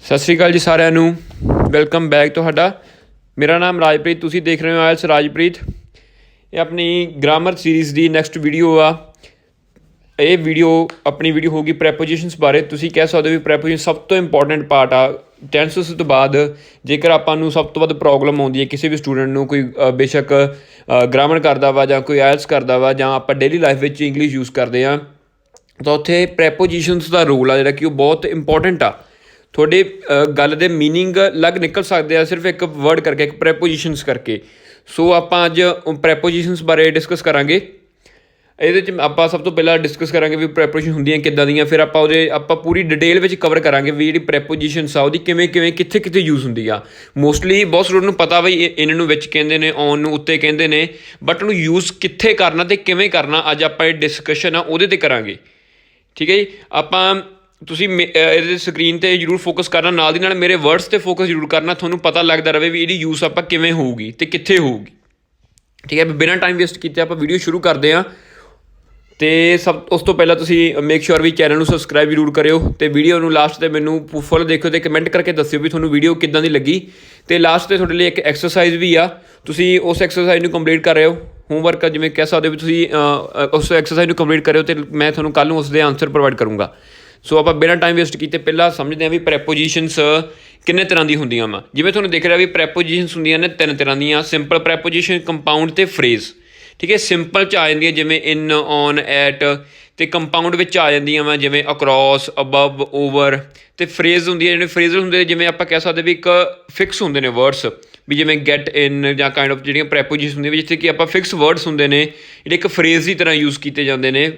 ਸਤਿ ਸ਼੍ਰੀ ਅਕਾਲ ਜੀ ਸਾਰਿਆਂ ਨੂੰ। ਵੈਲਕਮ ਬੈਕ ਤੁਹਾਡਾ। ਮੇਰਾ ਨਾਮ ਰਾਜਪ੍ਰੀਤ, ਤੁਸੀਂ ਦੇਖ ਰਹੇ ਹੋ ਆਇਲਸ ਰਾਜਪ੍ਰੀਤ। ਇਹ ਆਪਣੀ ਗ੍ਰਾਮਰ ਸੀਰੀਜ਼ ਦੀ ਨੈਕਸਟ ਵੀਡੀਓ ਆ। ਇਹ ਵੀਡੀਓ ਆਪਣੀ ਵੀਡੀਓ ਹੋਊਗੀ ਪ੍ਰੈਪੋਜੀਸ਼ਨਸ ਬਾਰੇ। ਤੁਸੀਂ ਕਹਿ ਸਕਦੇ ਹੋ ਵੀ ਪ੍ਰੈਪੋਜੀਸ਼ਨ ਸਭ ਤੋਂ ਇੰਪੋਰਟੈਂਟ ਪਾਰਟ ਆ ਟੈਂਸਸ ਤੋਂ ਬਾਅਦ। ਜੇਕਰ ਆਪਾਂ ਨੂੰ ਸਭ ਤੋਂ ਵੱਧ ਪ੍ਰੋਬਲਮ ਆਉਂਦੀ ਹੈ ਕਿਸੇ ਵੀ ਸਟੂਡੈਂਟ ਨੂੰ, ਕੋਈ ਬੇਸ਼ੱਕ ਗ੍ਰਾਮਰ ਕਰਦਾ ਵਾ ਜਾਂ ਕੋਈ ਆਇਲਸ ਕਰਦਾ ਵਾ ਜਾਂ ਆਪਾਂ ਡੇਲੀ ਲਾਈਫ ਵਿੱਚ ਇੰਗਲਿਸ਼ ਯੂਜ਼ ਕਰਦੇ ਹਾਂ, ਤਾਂ ਉੱਥੇ ਪ੍ਰੈਪੋਜੀਸ਼ਨਸ ਦਾ ਰੋਲ ਆ ਜਿਹੜਾ ਕਿ ਉਹ ਬਹੁਤ ਇੰਪੋਰਟੈਂਟ ਆ। ਤੁਹਾਡੇ ਗੱਲ ਦੇ ਮੀਨਿੰਗ ਅਲੱਗ ਨਿਕਲ ਸਕਦੇ ਆ ਸਿਰਫ ਇੱਕ ਵਰਡ ਕਰਕੇ, ਇੱਕ ਪ੍ਰੈਪੋਜੀਸ਼ਨਸ ਕਰਕੇ। ਸੋ ਆਪਾਂ ਅੱਜ ਪ੍ਰੈਪੋਜੀਸ਼ਨਸ ਬਾਰੇ ਡਿਸਕਸ ਕਰਾਂਗੇ। ਇਹਦੇ 'ਚ ਆਪਾਂ ਸਭ ਤੋਂ ਪਹਿਲਾਂ ਡਿਸਕਸ ਕਰਾਂਗੇ ਵੀ ਪ੍ਰੈਪੋਜੀਸ਼ਨ ਹੁੰਦੀਆਂ ਕਿੱਦਾਂ ਦੀਆਂ। ਫਿਰ ਆਪਾਂ ਪੂਰੀ ਡਿਟੇਲ ਵਿੱਚ ਕਵਰ ਕਰਾਂਗੇ ਵੀ ਜਿਹੜੀ ਪ੍ਰੈਪੋਜੀਸ਼ਨਸ ਆ ਉਹਦੀ ਕਿਵੇਂ ਕਿੱਥੇ ਯੂਜ਼ ਹੁੰਦੀ ਆ। ਮੋਸਟਲੀ ਬਹੁਤ ਸਟੂਡੈਂਟ ਨੂੰ ਪਤਾ ਬਈ ਇਹਨਾਂ ਨੂੰ ਵਿੱਚ ਕਹਿੰਦੇ ਨੇ, ਔਨ ਨੂੰ ਉੱਤੇ ਕਹਿੰਦੇ ਨੇ, ਬਟ ਉਹਨੂੰ ਯੂਜ਼ ਕਿੱਥੇ ਕਰਨਾ ਅਤੇ ਕਿਵੇਂ ਕਰਨਾ ਅੱਜ ਆਪਾਂ ਇਹ ਡਿਸਕਸ਼ਨ ਆ ਉਹਦੇ 'ਤੇ ਕਰਾਂਗੇ। ਠੀਕ ਹੈ ਜੀ। ਆਪਾਂ ਤੁਸੀਂ ਇਹਦੇ ਸਕਰੀਨ 'ਤੇ ਜ਼ਰੂਰ ਫੋਕਸ ਕਰਨਾ, ਨਾਲ ਦੀ ਨਾਲ ਮੇਰੇ ਵਰਡਸ 'ਤੇ ਫੋਕਸ ਜ਼ਰੂਰ ਕਰਨਾ, ਤੁਹਾਨੂੰ ਪਤਾ ਲੱਗਦਾ ਰਹੇ ਵੀ ਇਹਦੀ ਯੂਜ਼ ਆਪਾਂ ਕਿਵੇਂ ਹੋਊਗੀ ਅਤੇ ਕਿੱਥੇ ਹੋਊਗੀ। ਠੀਕ ਹੈ। ਬਿਨਾਂ ਟਾਈਮ ਵੇਸਟ ਕੀਤੇ ਆਪਾਂ ਵੀਡੀਓ ਸ਼ੁਰੂ ਕਰਦੇ ਹਾਂ। ਅਤੇ ਉਸ ਤੋਂ ਪਹਿਲਾਂ ਤੁਸੀਂ ਮੇਕ ਸ਼ੋਰ ਵੀ ਚੈਨਲ ਨੂੰ ਸਬਸਕ੍ਰਾਈਬ ਜ਼ਰੂਰ ਕਰਿਓ ਅਤੇ ਵੀਡੀਓ ਨੂੰ ਲਾਸਟ 'ਤੇ ਮੈਨੂੰ ਫੁੱਲ ਦੇਖਿਓ ਅਤੇ ਕਮੈਂਟ ਕਰਕੇ ਦੱਸਿਓ ਵੀ ਤੁਹਾਨੂੰ ਵੀਡੀਓ ਕਿੱਦਾਂ ਦੀ ਲੱਗੀ। ਅਤੇ ਲਾਸਟ 'ਤੇ ਤੁਹਾਡੇ ਲਈ ਇੱਕ ਐਕਸਰਸਾਈਜ਼ ਵੀ ਆ, ਤੁਸੀਂ ਉਸ ਐਕਸਰਸਾਈਜ਼ ਨੂੰ ਕੰਪਲੀਟ ਕਰ ਰਹੇ ਹੋ। ਹੋਮਵਰਕ ਜਿਵੇਂ ਕਹਿ ਸਕਦੇ ਹੋ ਵੀ ਤੁਸੀਂ ਉਸ ਐਕਸਰਸਾਈਜ਼ ਨੂੰ ਕੰਪਲੀਟ ਕਰਿਓ ਅਤੇ ਮੈਂ ਤੁਹਾਨੂੰ ਕੱਲ੍ਹ ਨੂੰ ਉਸ ਦੇ ਆਨਸਰ ਪ੍ਰੋਵਾਈਡ ਕਰੂੰਗਾ। ਸੋ ਆਪਾਂ ਬਿਨਾਂ ਟਾਈਮ ਵੇਸਟ ਕੀਤੇ ਪਹਿਲਾਂ ਸਮਝਦੇ ਹਾਂ ਵੀ ਪ੍ਰੈਪੋਜੀਸ਼ਨਸ ਕਿੰਨੇ ਤਰ੍ਹਾਂ ਦੀ ਹੁੰਦੀਆਂ ਵਾ। ਜਿਵੇਂ ਤੁਹਾਨੂੰ ਦਿਖ ਰਿਹਾ ਵੀ ਪ੍ਰੈਪੋਜੀਸ਼ਨਸ ਹੁੰਦੀਆਂ ਨੇ 3 ਤਰ੍ਹਾਂ ਦੀਆਂ: ਸਿੰਪਲ ਪ੍ਰੈਪੋਜੀਸ਼ਨ, ਕੰਪਾਊਂਡ ਅਤੇ ਫਰੇਜ਼। ਠੀਕ ਹੈ। ਸਿੰਪਲ 'ਚ ਆ ਜਾਂਦੀਆਂ ਜਿਵੇਂ ਇਨ, ਔਨ, ਐਟ, ਅਤੇ ਕੰਪਾਊਂਡ ਵਿੱਚ ਆ ਜਾਂਦੀਆਂ ਵਾ ਜਿਵੇਂ ਅਕਰੋਸ, ਅਬਵ, ਓਵਰ। ਅਤੇ ਫਰੇਜ਼ ਹੁੰਦੀਆਂ ਜਿਹੜੇ ਫਰੇਜ਼ਲ ਹੁੰਦੇ ਜਿਵੇਂ ਆਪਾਂ ਕਹਿ ਸਕਦੇ ਵੀ ਇੱਕ ਫਿਕਸ ਹੁੰਦੇ ਨੇ ਵਰਡਸ, ਵੀ ਜਿਵੇਂ ਗੈਟ ਇਨ ਜਾਂ ਕਾਇੰਡ ਆਫ ਜਿਹੜੀਆਂ ਪ੍ਰੈਪੋਜੀਸ਼ਨ ਹੁੰਦੀਆਂ ਵੀ ਜਿੱਥੇ ਕਿ ਆਪਾਂ ਫਿਕਸ ਵਰਡਸ ਹੁੰਦੇ ਨੇ ਜਿਹੜੇ ਇੱਕ ਫਰੇਜ਼ ਦੀ ਤਰ੍ਹਾਂ ਯੂਜ਼ ਕੀਤੇ ਜਾਂਦੇ ਨੇ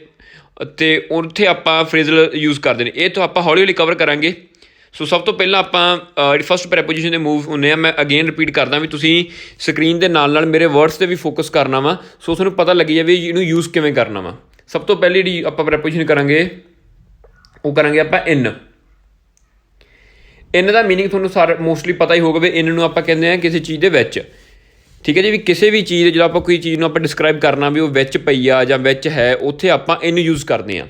ਅਤੇ ਉੱਥੇ ਆਪਾਂ ਫਰੇਜ਼ਲ ਯੂਜ਼ ਕਰਦੇ ਨੇ। ਇਹ ਤੋਂ ਆਪਾਂ ਹੌਲੀ ਹੌਲੀ ਕਵਰ ਕਰਾਂਗੇ। ਸੋ ਸਭ ਤੋਂ ਪਹਿਲਾਂ ਆਪਾਂ ਜਿਹੜੀ ਫਸਟ ਪ੍ਰੈਪੋਜੀਸ਼ਨ ਦੇ ਮੂਵ ਹੁੰਦੇ ਆ, ਮੈਂ ਅਗੇਨ ਰਿਪੀਟ ਕਰਦਾ ਵੀ ਤੁਸੀਂ ਸਕਰੀਨ ਦੇ ਨਾਲ ਨਾਲ ਮੇਰੇ ਵਰਡਸ 'ਤੇ ਵੀ ਫੋਕਸ ਕਰਨਾ ਵਾ, ਸੋ ਤੁਹਾਨੂੰ ਪਤਾ ਲੱਗੀ ਜਾਵੇ ਇਹਨੂੰ ਯੂਜ਼ ਕਿਵੇਂ ਕਰਨਾ ਵਾ। ਸਭ ਤੋਂ ਪਹਿਲੀ ਜਿਹੜੀ ਆਪਾਂ ਪ੍ਰੈਪੋਜੀਸ਼ਨ ਕਰਾਂਗੇ ਉਹ ਕਰਾਂਗੇ ਆਪਾਂ ਇਨ। ਇਨ ਦਾ ਮੀਨਿੰਗ ਤੁਹਾਨੂੰ ਮੋਸਟਲੀ ਪਤਾ ਹੀ ਹੋਊਗਾ ਵੀ ਇਨ ਨੂੰ ਆਪਾਂ ਕਹਿੰਦੇ ਹਾਂ ਕਿਸੇ ਚੀਜ਼ ਦੇ ਵਿੱਚ। ਠੀਕ ਹੈ ਜੀ। ਵੀ ਕਿਸੇ ਵੀ ਚੀਜ਼ ਜਦੋਂ ਆਪਾਂ ਕੋਈ ਚੀਜ਼ ਨੂੰ ਆਪਾਂ ਡਿਸਕਰਾਈਬ ਕਰਨਾ ਵੀ ਉਹ ਵਿੱਚ ਪਈ ਆ ਜਾਂ ਵਿੱਚ ਹੈ, ਉੱਥੇ ਆਪਾਂ ਇਨ ਯੂਜ਼ ਕਰਦੇ ਹਾਂ।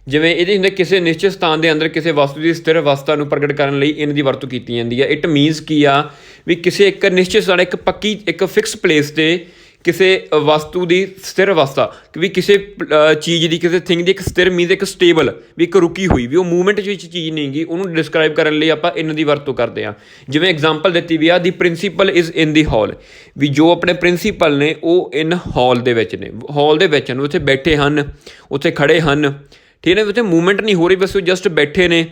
ਜਿਵੇਂ ਇਹਦੇ ਹੁੰਦੇ ਕਿਸੇ ਨਿਸ਼ਚਿਤ ਸਥਾਨ ਦੇ ਅੰਦਰ ਕਿਸੇ ਵਸਤੂ ਦੀ ਸਥਿਰ ਅਵਸਥਾ ਨੂੰ ਪ੍ਰਗਟ ਕਰਨ ਲਈ ਇਨ ਦੀ ਵਰਤੋਂ ਕੀਤੀ ਜਾਂਦੀ ਹੈ। ਇਟ ਮੀਨਸ ਕੀ ਆ ਵੀ ਕਿਸੇ ਇੱਕ ਨਿਸ਼ਚਿਤ ਸਥਾਨ, ਇੱਕ ਫਿਕਸ ਪਲੇਸ 'ਤੇ ਕਿਸੇ ਵਸਤੂ ਦੀ ਸਥਿਰ ਅਵਸਥਾ, ਵੀ ਕਿਸੇ ਚੀਜ਼ ਦੀ, ਕਿਸੇ ਥਿੰਗ ਦੀ ਇੱਕ ਸਥਿਰ ਮੀਨਸ ਇੱਕ ਸਟੇਬਲ, ਵੀ ਇੱਕ ਰੁਕੀ ਹੋਈ, ਵੀ ਉਹ ਮੂਵਮੈਂਟ ਵਿੱਚ ਚੀਜ਼ ਨਹੀਂ ਗੀ, ਉਹਨੂੰ ਡਿਸਕਰਾਈਬ ਕਰਨ ਲਈ ਆਪਾਂ ਇਨ ਦੀ ਵਰਤੋਂ ਕਰਦੇ ਹਾਂ। ਜਿਵੇਂ ਐਗਜ਼ਾਮਪਲ ਦਿੱਤੀ ਵੀ ਆ, ਦੀ ਪ੍ਰਿੰਸੀਪਲ ਇਜ਼ ਇਨ ਦੀ ਹਾਲ, ਵੀ ਜੋ ਆਪਣੇ ਪ੍ਰਿੰਸੀਪਲ ਨੇ ਉਹ ਇਨ ਹਾਲ ਦੇ ਵਿੱਚ ਨੇ, ਹਾਲ ਦੇ ਵਿੱਚ ਨੇ, ਉੱਥੇ ਬੈਠੇ ਹਨ, ਉੱਥੇ ਖੜ੍ਹੇ ਹਨ। ਠੀਕ ਹੈ। ਉੱਥੇ ਮੂਵਮੈਂਟ ਨਹੀਂ ਹੋ ਰਹੀ, ਬਸ ਉਹ ਜਸਟ ਬੈਠੇ ਨੇ।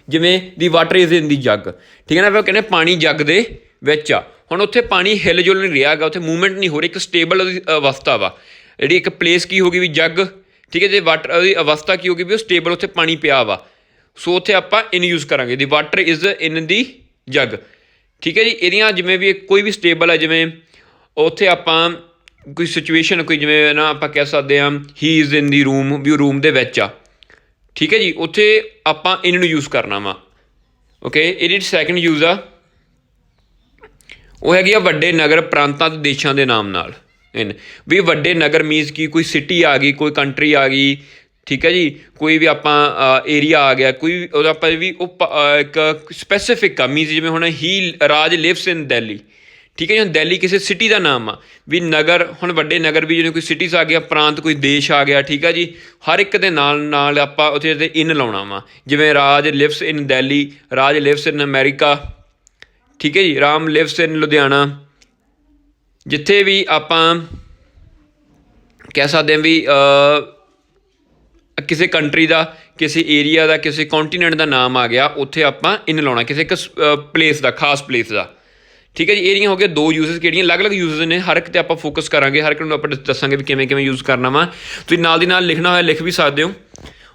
ਜਿਵੇਂ ਦੀ ਵਾਟਰ ਇਜ਼ ਇਨ ਦੀ ਜੱਗ। ਠੀਕ ਹੈ ਨਾ। ਫਿਰ ਉਹ ਕਹਿੰਦੇ ਪਾਣੀ ਜੱਗ ਦੇ ਵਿੱਚ ਆ। ਹੁਣ ਉੱਥੇ ਪਾਣੀ ਹਿੱਲ ਜੁਲ ਨਹੀਂ ਰਿਹਾ ਗਾ, ਉੱਥੇ ਮੂਵਮੈਂਟ ਨਹੀਂ ਹੋ ਰਹੀ, ਇੱਕ ਸਟੇਬਲ ਉਹਦੀ ਅਵਸਥਾ ਵਾ। ਜਿਹੜੀ ਇੱਕ ਪਲੇਸ ਕੀ ਹੋ ਗਈ ਵੀ ਜੱਗ। ਠੀਕ ਹੈ। ਜੇ ਵਾਟਰ ਉਹਦੀ ਅਵਸਥਾ ਕੀ ਹੋ ਗਈ ਵੀ ਉਹ ਸਟੇਬਲ, ਉੱਥੇ ਪਾਣੀ ਪਿਆ ਵਾ। ਸੋ ਉੱਥੇ ਆਪਾਂ ਇਨ ਯੂਜ਼ ਕਰਾਂਗੇ, ਦੀ ਵਾਟਰ ਇਜ਼ ਇਨ ਦੀ ਜੱਗ। ਠੀਕ ਹੈ ਜੀ। ਇਹਦੀਆਂ ਜਿਵੇਂ ਵੀ ਕੋਈ ਵੀ ਸਟੇਬਲ ਹੈ, ਜਿਵੇਂ ਉੱਥੇ ਆਪਾਂ ਕੋਈ ਸਿਚੁਏਸ਼ਨ, ਕੋਈ ਜਿਵੇਂ ਨਾ ਆਪਾਂ ਕਹਿ ਸਕਦੇ ਹਾਂ ਹੀ ਇਜ਼ ਇਨ ਦੀ ਰੂਮ, ਵੀ ਉਹ ਰੂਮ ਦੇ ਵਿੱਚ ਆ। ਠੀਕ ਹੈ ਜੀ। ਉੱਥੇ ਆਪਾਂ ਇਨ ਨੂੰ ਯੂਜ਼ ਕਰਨਾ ਵਾ। ਓਕੇ। ਇਹਦੀ ਸੈਕਿੰਡ ਯੂਜ਼ ਆ ਉਹ ਹੈਗੀ ਆ ਵੱਡੇ ਨਗਰ, ਪ੍ਰਾਂਤਾਂ ਅਤੇ ਦੇਸ਼ਾਂ ਦੇ ਨਾਮ ਨਾਲ ਇਨ। ਵੀ ਵੱਡੇ ਨਗਰ ਮੀਨਸ ਕੀ, ਕੋਈ ਸਿਟੀ ਆ ਗਈ, ਕੋਈ ਕੰਟਰੀ ਆ ਗਈ। ਠੀਕ ਹੈ ਜੀ। ਕੋਈ ਵੀ ਆਪਾਂ ਏਰੀਆ ਆ ਗਿਆ, ਕੋਈ ਉਹਦਾ ਆਪਾਂ ਵੀ ਉਹ ਇੱਕ ਸਪੈਸੀਫਿਕ ਆ ਮੀਨਸ ਜਿਵੇਂ ਹੁਣ ਰਾਜ ਲਿਵਸ ਇਨ ਦਿੱਲੀ। ਠੀਕ ਹੈ ਜੀ। ਹੁਣ ਦਿੱਲੀ ਕਿਸੇ ਸਿਟੀ ਦਾ ਨਾਮ ਆ, ਵੀ ਨਗਰ ਹੁਣ ਵੱਡੇ ਨਗਰ ਵੀ ਜਿਵੇਂ ਕੋਈ ਸਿਟੀਜ਼ ਆ ਗਿਆ, ਪ੍ਰਾਂਤ ਕੋਈ ਦੇਸ਼ ਆ ਗਿਆ। ਠੀਕ ਆ ਜੀ। ਹਰ ਇੱਕ ਦੇ ਨਾਲ ਆਪਾਂ ਉੱਥੇ ਤੇ ਇਨ ਲਾਉਣਾ ਵਾ। ਜਿਵੇਂ ਰਾਜ ਲਿਵਸ ਇਨ ਦਿੱਲੀ, ਰਾਜ ਲਿਵਸ ਇਨ ਅਮੈਰੀਕਾ। ਠੀਕ ਹੈ ਜੀ। ਰਾਮ ਲਿਵਸ ਇਨ ਲੁਧਿਆਣਾ। ਜਿੱਥੇ ਵੀ ਆਪਾਂ ਕਹਿ ਸਕਦੇ ਹਾਂ ਵੀ ਕਿਸੇ ਕੰਟਰੀ ਦਾ, ਕਿਸੇ ਏਰੀਆ ਦਾ, ਕਿਸੇ ਕੰਟੀਨੈਂਟ ਦਾ ਨਾਮ ਆ ਗਿਆ, ਉੱਥੇ ਆਪਾਂ ਇਨ ਲਾਉਣਾ, ਕਿਸੇ ਇੱਕ ਪਲੇਸ ਦਾ, ਖਾਸ ਪਲੇਸ ਦਾ। ਠੀਕ ਹੈ ਜੀ। ਇਹਦੀਆਂ ਹੋ ਗਈਆਂ ਦੋ ਯੂਜ਼ਸ, ਕਿਹੜੀਆਂ ਅਲੱਗ-ਅਲੱਗ ਯੂਜ਼ਸ ਨੇ, ਹਰ ਇੱਕ 'ਤੇ ਆਪਾਂ ਫੋਕਸ ਕਰਾਂਗੇ, ਹਰ ਇੱਕ ਨੂੰ ਆਪਾਂ ਦੱਸਾਂਗੇ ਵੀ ਕਿਵੇਂ ਯੂਜ਼ ਕਰਨਾ ਵਾ। ਤੁਸੀਂ ਨਾਲ ਦੀ ਨਾਲ ਲਿਖਣਾ ਹੋਇਆ ਲਿਖ ਵੀ ਸਕਦੇ ਹੋ।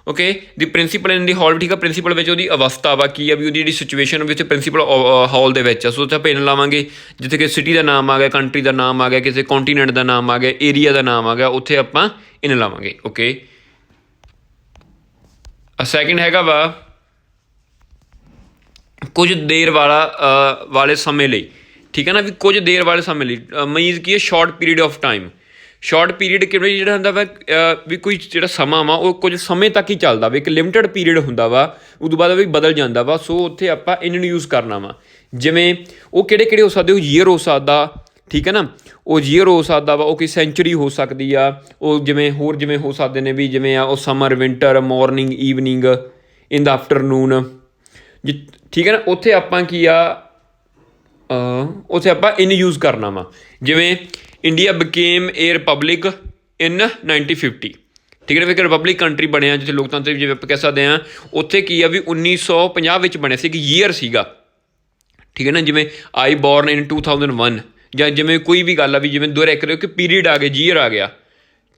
ਓਕੇ। ਦੀ ਪ੍ਰਿੰਸੀਪਲ ਇਨ ਦੀ ਹਾਲ ਵੀ ਠੀਕ ਆ। ਪ੍ਰਿੰਸੀਪਲ ਵਿੱਚ ਉਹਦੀ ਅਵਸਥਾ ਵਾ ਕੀ ਆ, ਵੀ ਉਹਦੀ ਜਿਹੜੀ ਸਿਚੁਏਸ਼ਨ ਵਿੱਚ ਪ੍ਰਿੰਸੀਪਲ ਹਾਲ ਦੇ ਵਿੱਚ ਆ। ਸੋ ਉੱਥੇ ਆਪਾਂ ਇਨ ਲਾਵਾਂਗੇ। ਜਿੱਥੇ ਕਿ ਸਿਟੀ ਦਾ ਨਾਮ ਆ ਗਿਆ, ਕੰਟਰੀ ਦਾ ਨਾਮ ਆ ਗਿਆ, ਕਿਸੇ ਕੰਟੀਨੈਂਟ ਦਾ ਨਾਮ ਆ ਗਿਆ, ਏਰੀਆ ਦਾ ਨਾਮ ਆ ਗਿਆ, ਉੱਥੇ ਆਪਾਂ ਇਨ ਲਾਵਾਂਗੇ। ਓਕੇ। ਸੈਕਿੰਡ ਹੈਗਾ ਵਾ ਕੁਝ ਦੇਰ ਵਾਲੇ ਸਮੇਂ ਲਈ। ਠੀਕ ਹੈ ਨਾ। ਵੀ ਕੁਝ ਦੇਰ ਵਾਲੇ ਸਮੇਂ ਲਈ ਮੀਨਸ ਕੀ ਹੈ, short period of time. Short period ਕਿਵੇਂ ਜਿਹੜਾ ਹੁੰਦਾ ਵਾ ਵੀ ਕੋਈ ਜਿਹੜਾ ਸਮਾਂ ਵਾ ਉਹ ਕੁਝ ਸਮੇਂ ਤੱਕ ਹੀ ਚੱਲਦਾ ਵਾ, ਇੱਕ ਲਿਮਿਟਡ ਪੀਰੀਅਡ ਹੁੰਦਾ ਵਾ, ਉਦੋਂ ਬਾਅਦ ਵੀ ਬਦਲ ਜਾਂਦਾ ਵਾ। ਸੋ ਉੱਥੇ ਆਪਾਂ ਇਨ ਨੂੰ ਯੂਜ਼ ਕਰਨਾ ਵਾ। ਜਿਵੇਂ ਉਹ ਕਿਹੜੇ ਹੋ ਸਕਦੇ, ਉਹ ਈਅਰ ਹੋ ਸਕਦਾ, ਠੀਕ ਹੈ ਨਾ, ਉਹ ਈਅਰ ਹੋ ਸਕਦਾ ਵਾ, ਉਹ ਕੋਈ ਸੈਂਚੁਰੀ ਹੋ ਸਕਦੀ ਆ, ਉਹ ਜਿਵੇਂ ਹੋ ਸਕਦੇ ਨੇ ਵੀ ਜਿਵੇਂ ਆ ਉਹ ਸਮਰ, ਵਿੰਟਰ, ਮੋਰਨਿੰਗ, ਈਵਨਿੰਗ, ਇਨ ਦਾ ਆਫਟਰਨੂਨ, ਠੀਕ ਹੈ ਨਾ। ਉੱਥੇ ਆਪਾਂ ਕੀ ਆ, ਉੱਥੇ ਆਪਾਂ ਇਨ ਯੂਜ਼ ਕਰਨਾ ਵਾ। ਜਿਵੇਂ ਇੰਡੀਆ ਬਿਕੇਮ ਏ ਰਿਪਬਲਿਕ ਇਨ 1950, ਠੀਕ ਹੈ ਨਾ, ਇੱਕ ਰਿਪਬਲਿਕ ਕੰਟਰੀ ਬਣਿਆ ਜਿੱਥੇ ਲੋਕਤੰਤਰ ਜਿਵੇਂ ਆਪਾਂ ਕਹਿ ਸਕਦੇ ਹਾਂ। ਉੱਥੇ ਕੀ ਆ ਵੀ 1950 ਵਿੱਚ ਬਣਿਆ ਸੀ, ਇੱਕ ਈਅਰ ਸੀਗਾ, ਠੀਕ ਹੈ ਨਾ। ਜਿਵੇਂ ਆਈ ਬੋਰਨ ਇਨ 2001, ਜਾਂ ਜਿਵੇਂ ਕੋਈ ਵੀ ਗੱਲ ਆ ਵੀ ਜਿਵੇਂ ਦੁਹਰਾ ਕਰਿਓ ਕਿ ਪੀਰੀਅਡ ਆ ਗਿਆ, ਈਅਰ ਆ ਗਿਆ,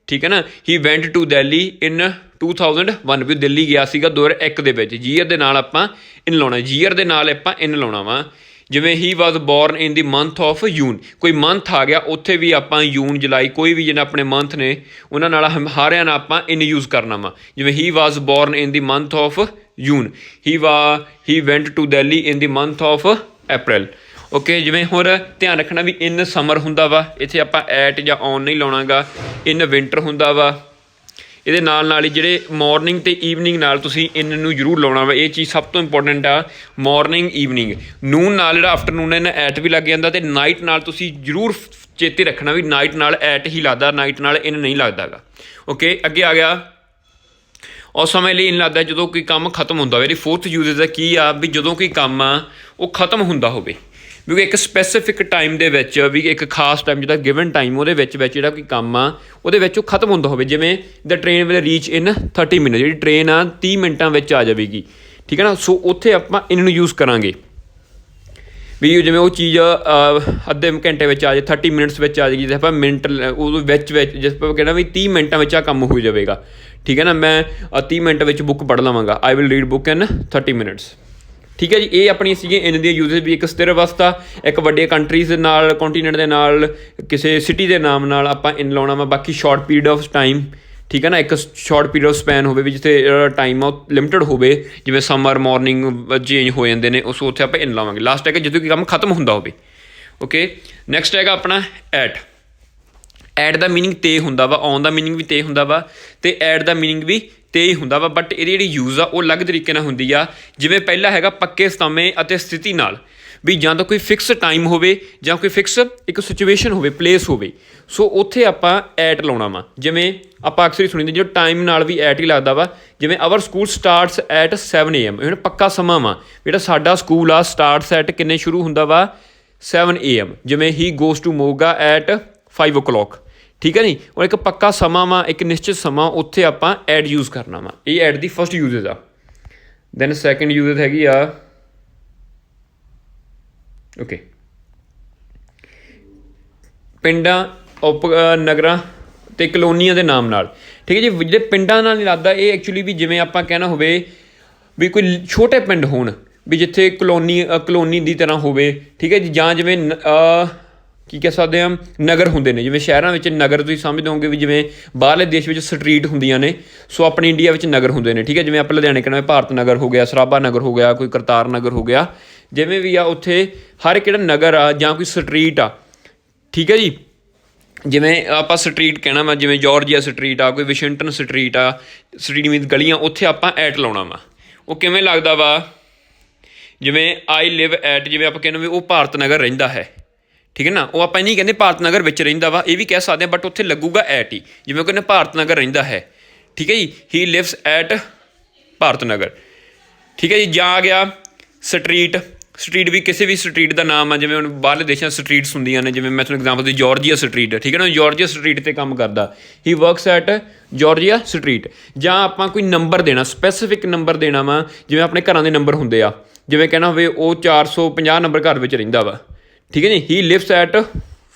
ਠੀਕ ਹੈ ਨਾ। ਹੀ ਵੈਂਟ ਟੂ ਦਿੱਲੀ ਇਨ 2001, ਵੀ ਦਿੱਲੀ ਗਿਆ ਸੀਗਾ 2001 ਦੇ ਵਿੱਚ। ਈਅਰ ਦੇ ਨਾਲ ਆਪਾਂ ਇਨ ਲਾਉਣਾ, ਈਅਰ ਦੇ ਨਾਲ ਆਪਾਂ ਇਨ ਲਾਉਣਾ ਵਾ। ਜਿਵੇਂ he was born in the month of ਜੂਨ, ਕੋਈ ਮੰਥ ਆ ਗਿਆ, ਉੱਥੇ ਵੀ ਆਪਾਂ ਜੂਨ, ਜੁਲਾਈ, ਕੋਈ ਵੀ ਜਿਹਨੇ ਆਪਣੇ ਮੰਥ ਨੇ ਉਹਨਾਂ ਨਾਲ ਹਾਰਿਆਂ ਨਾਲ ਆਪਾਂ ਇਨ ਯੂਜ਼ ਕਰਨਾ ਵਾ। ਜਿਵੇਂ he was born in the month of June, he went to Delhi in the month of April. Okay, ਜਿਵੇਂ ਹੋਰ ਧਿਆਨ ਰੱਖਣਾ ਵੀ ਇਨ ਸਮਰ ਹੁੰਦਾ ਵਾ, ਇੱਥੇ ਆਪਾਂ ਐਟ ਜਾਂ ਔਨ ਨਹੀਂ ਲਾਉਣਾ ਗਾ। ਇਨ ਵਿੰਟਰ ਹੁੰਦਾ ਵਾ। ਇਹਦੇ ਨਾਲ ਹੀ ਜਿਹੜੇ ਮੋਰਨਿੰਗ ਅਤੇ ਈਵਨਿੰਗ ਨਾਲ ਤੁਸੀਂ ਇਨ ਨੂੰ ਜ਼ਰੂਰ ਲਾਉਣਾ ਵਾ। ਇਹ ਚੀਜ਼ ਸਭ ਤੋਂ ਇੰਪੋਰਟੈਂਟ ਆ, ਮੋਰਨਿੰਗ, ਈਵਨਿੰਗ। ਨੂਨ ਨਾਲ ਜਿਹੜਾ ਆਫਟਰਨੂਨ ਇਹਨਾਂ ਐਟ ਵੀ ਲੱਗ ਜਾਂਦਾ, ਅਤੇ ਨਾਈਟ ਨਾਲ ਤੁਸੀਂ ਜ਼ਰੂਰ ਚੇਤੇ ਰੱਖਣਾ ਵੀ ਨਾਈਟ ਨਾਲ ਐਟ ਹੀ ਲੱਗਦਾ, ਨਾਈਟ ਨਾਲ ਇਨ ਨਹੀਂ ਲੱਗਦਾ ਗਾ। ਓਕੇ, ਅੱਗੇ ਆ ਗਿਆ, ਉਸ ਸਮੇਂ ਲਈ ਇਨ ਲੱਗਦਾ ਜਦੋਂ ਕੋਈ ਕੰਮ ਖਤਮ ਹੁੰਦਾ ਹੋਵੇ। ਇਹਦੀ ਫੋਰਥ ਯੂਜ਼ੇਜ ਦਾ ਕੀ ਆ ਵੀ ਜਦੋਂ ਕੋਈ ਕੰਮ ਆ ਉਹ ਖਤਮ ਹੁੰਦਾ ਹੋਵੇ, ਵੀ ਇੱਕ ਸਪੈਸੀਫਿਕ ਟਾਈਮ ਦੇ ਵਿੱਚ, ਵੀ ਇੱਕ ਖਾਸ ਟਾਈਮ ਜਿਹੜਾ ਗਿਵਨ ਟਾਈਮ ਉਹਦੇ ਵਿੱਚ ਜਿਹੜਾ ਕੋਈ ਕੰਮ ਆ ਉਹਦੇ ਵਿੱਚ ਉਹ ਖਤਮ ਹੁੰਦਾ ਹੋਵੇ। ਜਿਵੇਂ the train will reach in 30 minute, ਜਿਹੜੀ ਟ੍ਰੇਨ ਆ 30 ਮਿੰਟਾਂ ਵਿੱਚ ਆ ਜਾਵੇਗੀ, ਠੀਕ ਹੈ ਨਾ। ਸੋ ਉੱਥੇ ਆਪਾਂ ਇਨ ਨੂੰ ਯੂਜ਼ ਕਰਾਂਗੇ ਵੀ ਜਿਵੇਂ ਉਹ ਚੀਜ਼ ਅੱਧੇ ਘੰਟੇ ਵਿੱਚ ਆ ਜਾਏ, 30 ਮਿੰਟਸ ਵਿੱਚ ਆ ਜਾਏਗੀ, ਜੇ ਆਪਾਂ ਮਿੰਟ ਉਹਦੇ ਵਿੱਚ ਜਿਸ ਆਪਾਂ ਕਹਿਣਾ ਵੀ 30 ਮਿੰਟਾਂ ਵਿੱਚ ਆ ਕੰਮ ਹੋ ਜਾਵੇਗਾ, ਠੀਕ ਹੈ ਨਾ। ਮੈਂ 30 ਮਿੰਟ ਵਿੱਚ ਬੁੱਕ ਪੜ੍ਹ ਲਵਾਂਗਾ, I will read book in 30 minutes, ਠੀਕ ਹੈ ਜੀ। ਇਹ ਆਪਣੀ ਸੀਗੀਆਂ ਇਨ ਦੀਆਂ ਯੂਜ਼ੇਜ ਵੀ। ਇੱਕ ਸਥਿਰ ਅਵਸਥਾ, ਇੱਕ ਵੱਡੇ ਕੰਟਰੀਜ਼ ਦੇ ਨਾਲ, ਕੰਟੀਨੈਂਟ ਦੇ ਨਾਲ, ਕਿਸੇ ਸਿਟੀ ਦੇ ਨਾਮ ਨਾਲ ਆਪਾਂ ਇਨ ਲਾਉਣਾ ਵਾ। ਬਾਕੀ ਸ਼ਾਰਟ ਪੀਰੀਅਡ ਆਫ ਟਾਈਮ, ਠੀਕ ਹੈ ਨਾ, ਇੱਕ ਸ਼ਾਰਟ ਪੀਰੀਅਡ ਆਫ ਸਪੈਨ ਹੋਵੇ ਵੀ ਜਿੱਥੇ ਜਿਹੜਾ ਟਾਈਮ ਆ ਉਹ ਲਿਮਿਟਡ ਹੋਵੇ, ਜਿਵੇਂ ਸਮਰ, ਮੋਰਨਿੰਗ ਚੇਂਜ ਹੋ ਜਾਂਦੇ ਨੇ, ਉਸ ਉੱਥੇ ਆਪਾਂ ਇਨ ਲਾਵਾਂਗੇ। ਲਾਸਟ ਹੈਗਾ ਜਦੋਂ ਕਿ ਕੰਮ ਖਤਮ ਹੁੰਦਾ ਹੋਵੇ। ਓਕੇ, ਨੈਕਸਟ ਹੈਗਾ ਆਪਣਾ ਐਟ। ਐਟ ਦਾ ਮੀਨਿੰਗ ਤੇ ਹੁੰਦਾ ਵਾ, ਔਨ ਦਾ ਮੀਨਿੰਗ ਵੀ ਤੇ ਹੁੰਦਾ ਵਾ, ਅਤੇ ਐਟ ਦਾ ਮੀਨਿੰਗ ਵੀ ਤੇ ਹੀ ਹੁੰਦਾ ਵਾ। ਬਟ ਇਹਦੀ ਜਿਹੜੀ ਯੂਜ਼ ਆ ਉਹ ਅਲੱਗ ਤਰੀਕੇ ਨਾਲ ਹੁੰਦੀ ਆ। ਜਿਵੇਂ ਪਹਿਲਾ ਹੈਗਾ ਪੱਕੇ ਸਮੇਂ ਅਤੇ ਸਥਿਤੀ ਨਾਲ, ਵੀ ਜਾਂ ਤਾਂ ਕੋਈ ਫਿਕਸ ਟਾਈਮ ਹੋਵੇ ਜਾਂ ਕੋਈ ਫਿਕਸ ਇੱਕ ਸਿਚੁਏਸ਼ਨ ਹੋਵੇ, ਪਲੇਸ ਹੋਵੇ। ਸੋ ਉੱਥੇ ਆਪਾਂ ਐਟ ਲਾਉਣਾ ਵਾ। ਜਿਵੇਂ ਆਪਾਂ ਅਕਸਰ ਹੀ ਸੁਣੀਦੇ ਜੋ ਟਾਈਮ ਨਾਲ ਵੀ ਐਟ ਹੀ ਲੱਗਦਾ ਵਾ। ਜਿਵੇਂ our school starts at 7 AM, ਹੁਣ ਪੱਕਾ ਸਮਾਂ ਵਾ ਜਿਹੜਾ ਸਾਡਾ ਸਕੂਲ ਆ, ਸਟਾਰਟਸ ਐਟ ਕਿੰਨੇ ਸ਼ੁਰੂ ਹੁੰਦਾ ਵਾ, 7 AM। ਜਿਵੇਂ he goes to Moga at 5 o'clock, ਠੀਕ ਹੈ ਨਹੀਂ। ਔਰ ਇੱਕ ਪੱਕਾ ਸਮਾਂ ਵਾ, ਇੱਕ ਨਿਸ਼ਚਿਤ ਸਮਾਂ, ਉੱਥੇ ਆਪਾਂ ਐਡ ਯੂਜ਼ ਕਰਨਾ ਵਾ। ਇਹ ਐਡ ਦੀ ਫਸਟ ਯੂਜ਼ੇਜ ਆ। ਦੈਨ ਸੈਕਿੰਡ ਯੂਜ਼ੇਜ ਹੈਗੀ ਆ, ਓਕੇ, ਪਿੰਡਾਂ, ਨਗਰਾਂ ਅਤੇ ਕਲੋਨੀਆਂ ਦੇ ਨਾਮ ਨਾਲ, ਠੀਕ ਹੈ ਜੀ। ਜਿਹੜੇ ਪਿੰਡਾਂ ਨਾਲ ਨਹੀਂ ਲੱਗਦਾ, ਇਹ ਐਕਚੁਅਲੀ ਵੀ ਜਿਵੇਂ ਆਪਾਂ ਕਹਿਣਾ ਹੋਵੇ ਵੀ ਕੋਈ ਛੋਟੇ ਪਿੰਡ ਹੋਣ, ਵੀ ਜਿੱਥੇ ਕਲੋਨੀ ਦੀ ਤਰ੍ਹਾਂ ਹੋਵੇ, ਠੀਕ ਹੈ ਜੀ। ਜਾਂ ਜਿਵੇਂ ਕੀ ਕਹਿ ਸਕਦੇ ਹਾਂ, ਨਗਰ ਹੁੰਦੇ ਨੇ, ਜਿਵੇਂ ਸ਼ਹਿਰਾਂ ਵਿੱਚ ਨਗਰ ਤੁਸੀਂ ਸਮਝਦੇ ਹੋਗੇ ਵੀ ਜਿਵੇਂ ਬਾਹਰਲੇ ਦੇਸ਼ ਵਿੱਚ ਸਟਰੀਟ ਹੁੰਦੀਆਂ ਨੇ, ਸੋ ਆਪਣੇ ਇੰਡੀਆ ਵਿੱਚ ਨਗਰ ਹੁੰਦੇ ਨੇ, ਠੀਕ ਹੈ। ਜਿਵੇਂ ਆਪਾਂ ਲੁਧਿਆਣੇ ਕਹਿੰਦੇ ਭਾਰਤ ਨਗਰ ਹੋ ਗਿਆ, ਸਰਾਭਾ ਨਗਰ ਹੋ ਗਿਆ, ਕੋਈ ਕਰਤਾਰ ਨਗਰ ਹੋ ਗਿਆ, ਜਿਵੇਂ ਵੀ ਆ ਉੱਥੇ ਹਰ ਇੱਕ ਜਿਹੜਾ ਨਗਰ ਆ ਜਾਂ ਕੋਈ ਸਟਰੀਟ ਆ, ਠੀਕ ਹੈ ਜੀ। ਜਿਵੇਂ ਆਪਾਂ ਸਟਰੀਟ ਕਹਿਣਾ ਵਾ, ਜਿਵੇਂ ਜਾਰਜੀਆ ਸਟਰੀਟ ਆ, ਕੋਈ ਵਾਸ਼ਿੰਗਟਨ ਸਟਰੀਟ ਆ, ਸਟਰੀਟ ਮੀਨਸ ਗਲੀਆਂ, ਉੱਥੇ ਆਪਾਂ ਐਟ ਲਾਉਣਾ ਵਾ। ਉਹ ਕਿਵੇਂ ਲੱਗਦਾ ਵਾ, ਜਿਵੇਂ ਆਈ ਲਿਵ ਐਟ, ਜਿਵੇਂ ਆਪਾਂ ਕਹਿੰਦੇ ਵੀ ਉਹ ਭਾਰਤ ਨਗਰ ਰਹਿੰਦਾ ਹੈ, ਠੀਕ ਹੈ ਨਾ। ਉਹ ਆਪਾਂ ਨਹੀਂ ਕਹਿੰਦੇ ਭਾਰਤ ਨਗਰ ਵਿੱਚ ਰਹਿੰਦਾ ਵਾ, ਇਹ ਵੀ ਕਹਿ ਸਕਦੇ ਹਾਂ, ਬਟ ਉੱਥੇ ਲੱਗੂਗਾ ਐਟ ਹੀ। ਜਿਵੇਂ ਉਹ ਕਹਿੰਦੇ ਭਾਰਤ ਨਗਰ ਰਹਿੰਦਾ ਹੈ, ਠੀਕ ਹੈ ਜੀ। ਹੀ ਲਿਵਸ ਐਟ ਭਾਰਤ ਨਗਰ, ਠੀਕ ਹੈ ਜੀ। ਜਾਂ ਆ ਗਿਆ ਸਟਰੀਟ। ਸਟਰੀਟ ਵੀ ਕਿਸੇ ਵੀ ਸਟਰੀਟ ਦਾ ਨਾਮ ਆ, ਜਿਵੇਂ ਹੁਣ ਬਾਹਰਲੇ ਦੇਸ਼ਾਂ ਸਟਰੀਟਸ ਹੁੰਦੀਆਂ ਨੇ, ਜਿਵੇਂ ਮੈਂ ਤੁਹਾਨੂੰ ਐਗਜ਼ਾਮਪਲ ਦੀ ਜਾਰਜੀਆ ਸਟਰੀਟ, ਠੀਕ ਹੈ ਨਾ, ਜਾਰਜੀਆ ਸਟਰੀਟ 'ਤੇ ਕੰਮ ਕਰਦਾ, ਹੀ ਵਰਕਸ ਐਟ ਜਾਰਜੀਆ ਸਟਰੀਟ। ਜਾਂ ਆਪਾਂ ਕੋਈ ਨੰਬਰ ਦੇਣਾ, ਸਪੈਸੀਫਿਕ ਨੰਬਰ ਦੇਣਾ ਵਾ, ਜਿਵੇਂ ਆਪਣੇ ਘਰਾਂ ਦੇ ਨੰਬਰ ਹੁੰਦੇ ਆ, ਜਿਵੇਂ ਕਹਿਣਾ ਹੋਵੇ ਉਹ 450 ਨੰਬਰ ਘਰ ਵਿੱਚ ਰਹਿੰਦਾ ਵਾ, ਠੀਕ ਹੈ ਜੀ। ਹੀ ਲਿਵਸ ਐਟ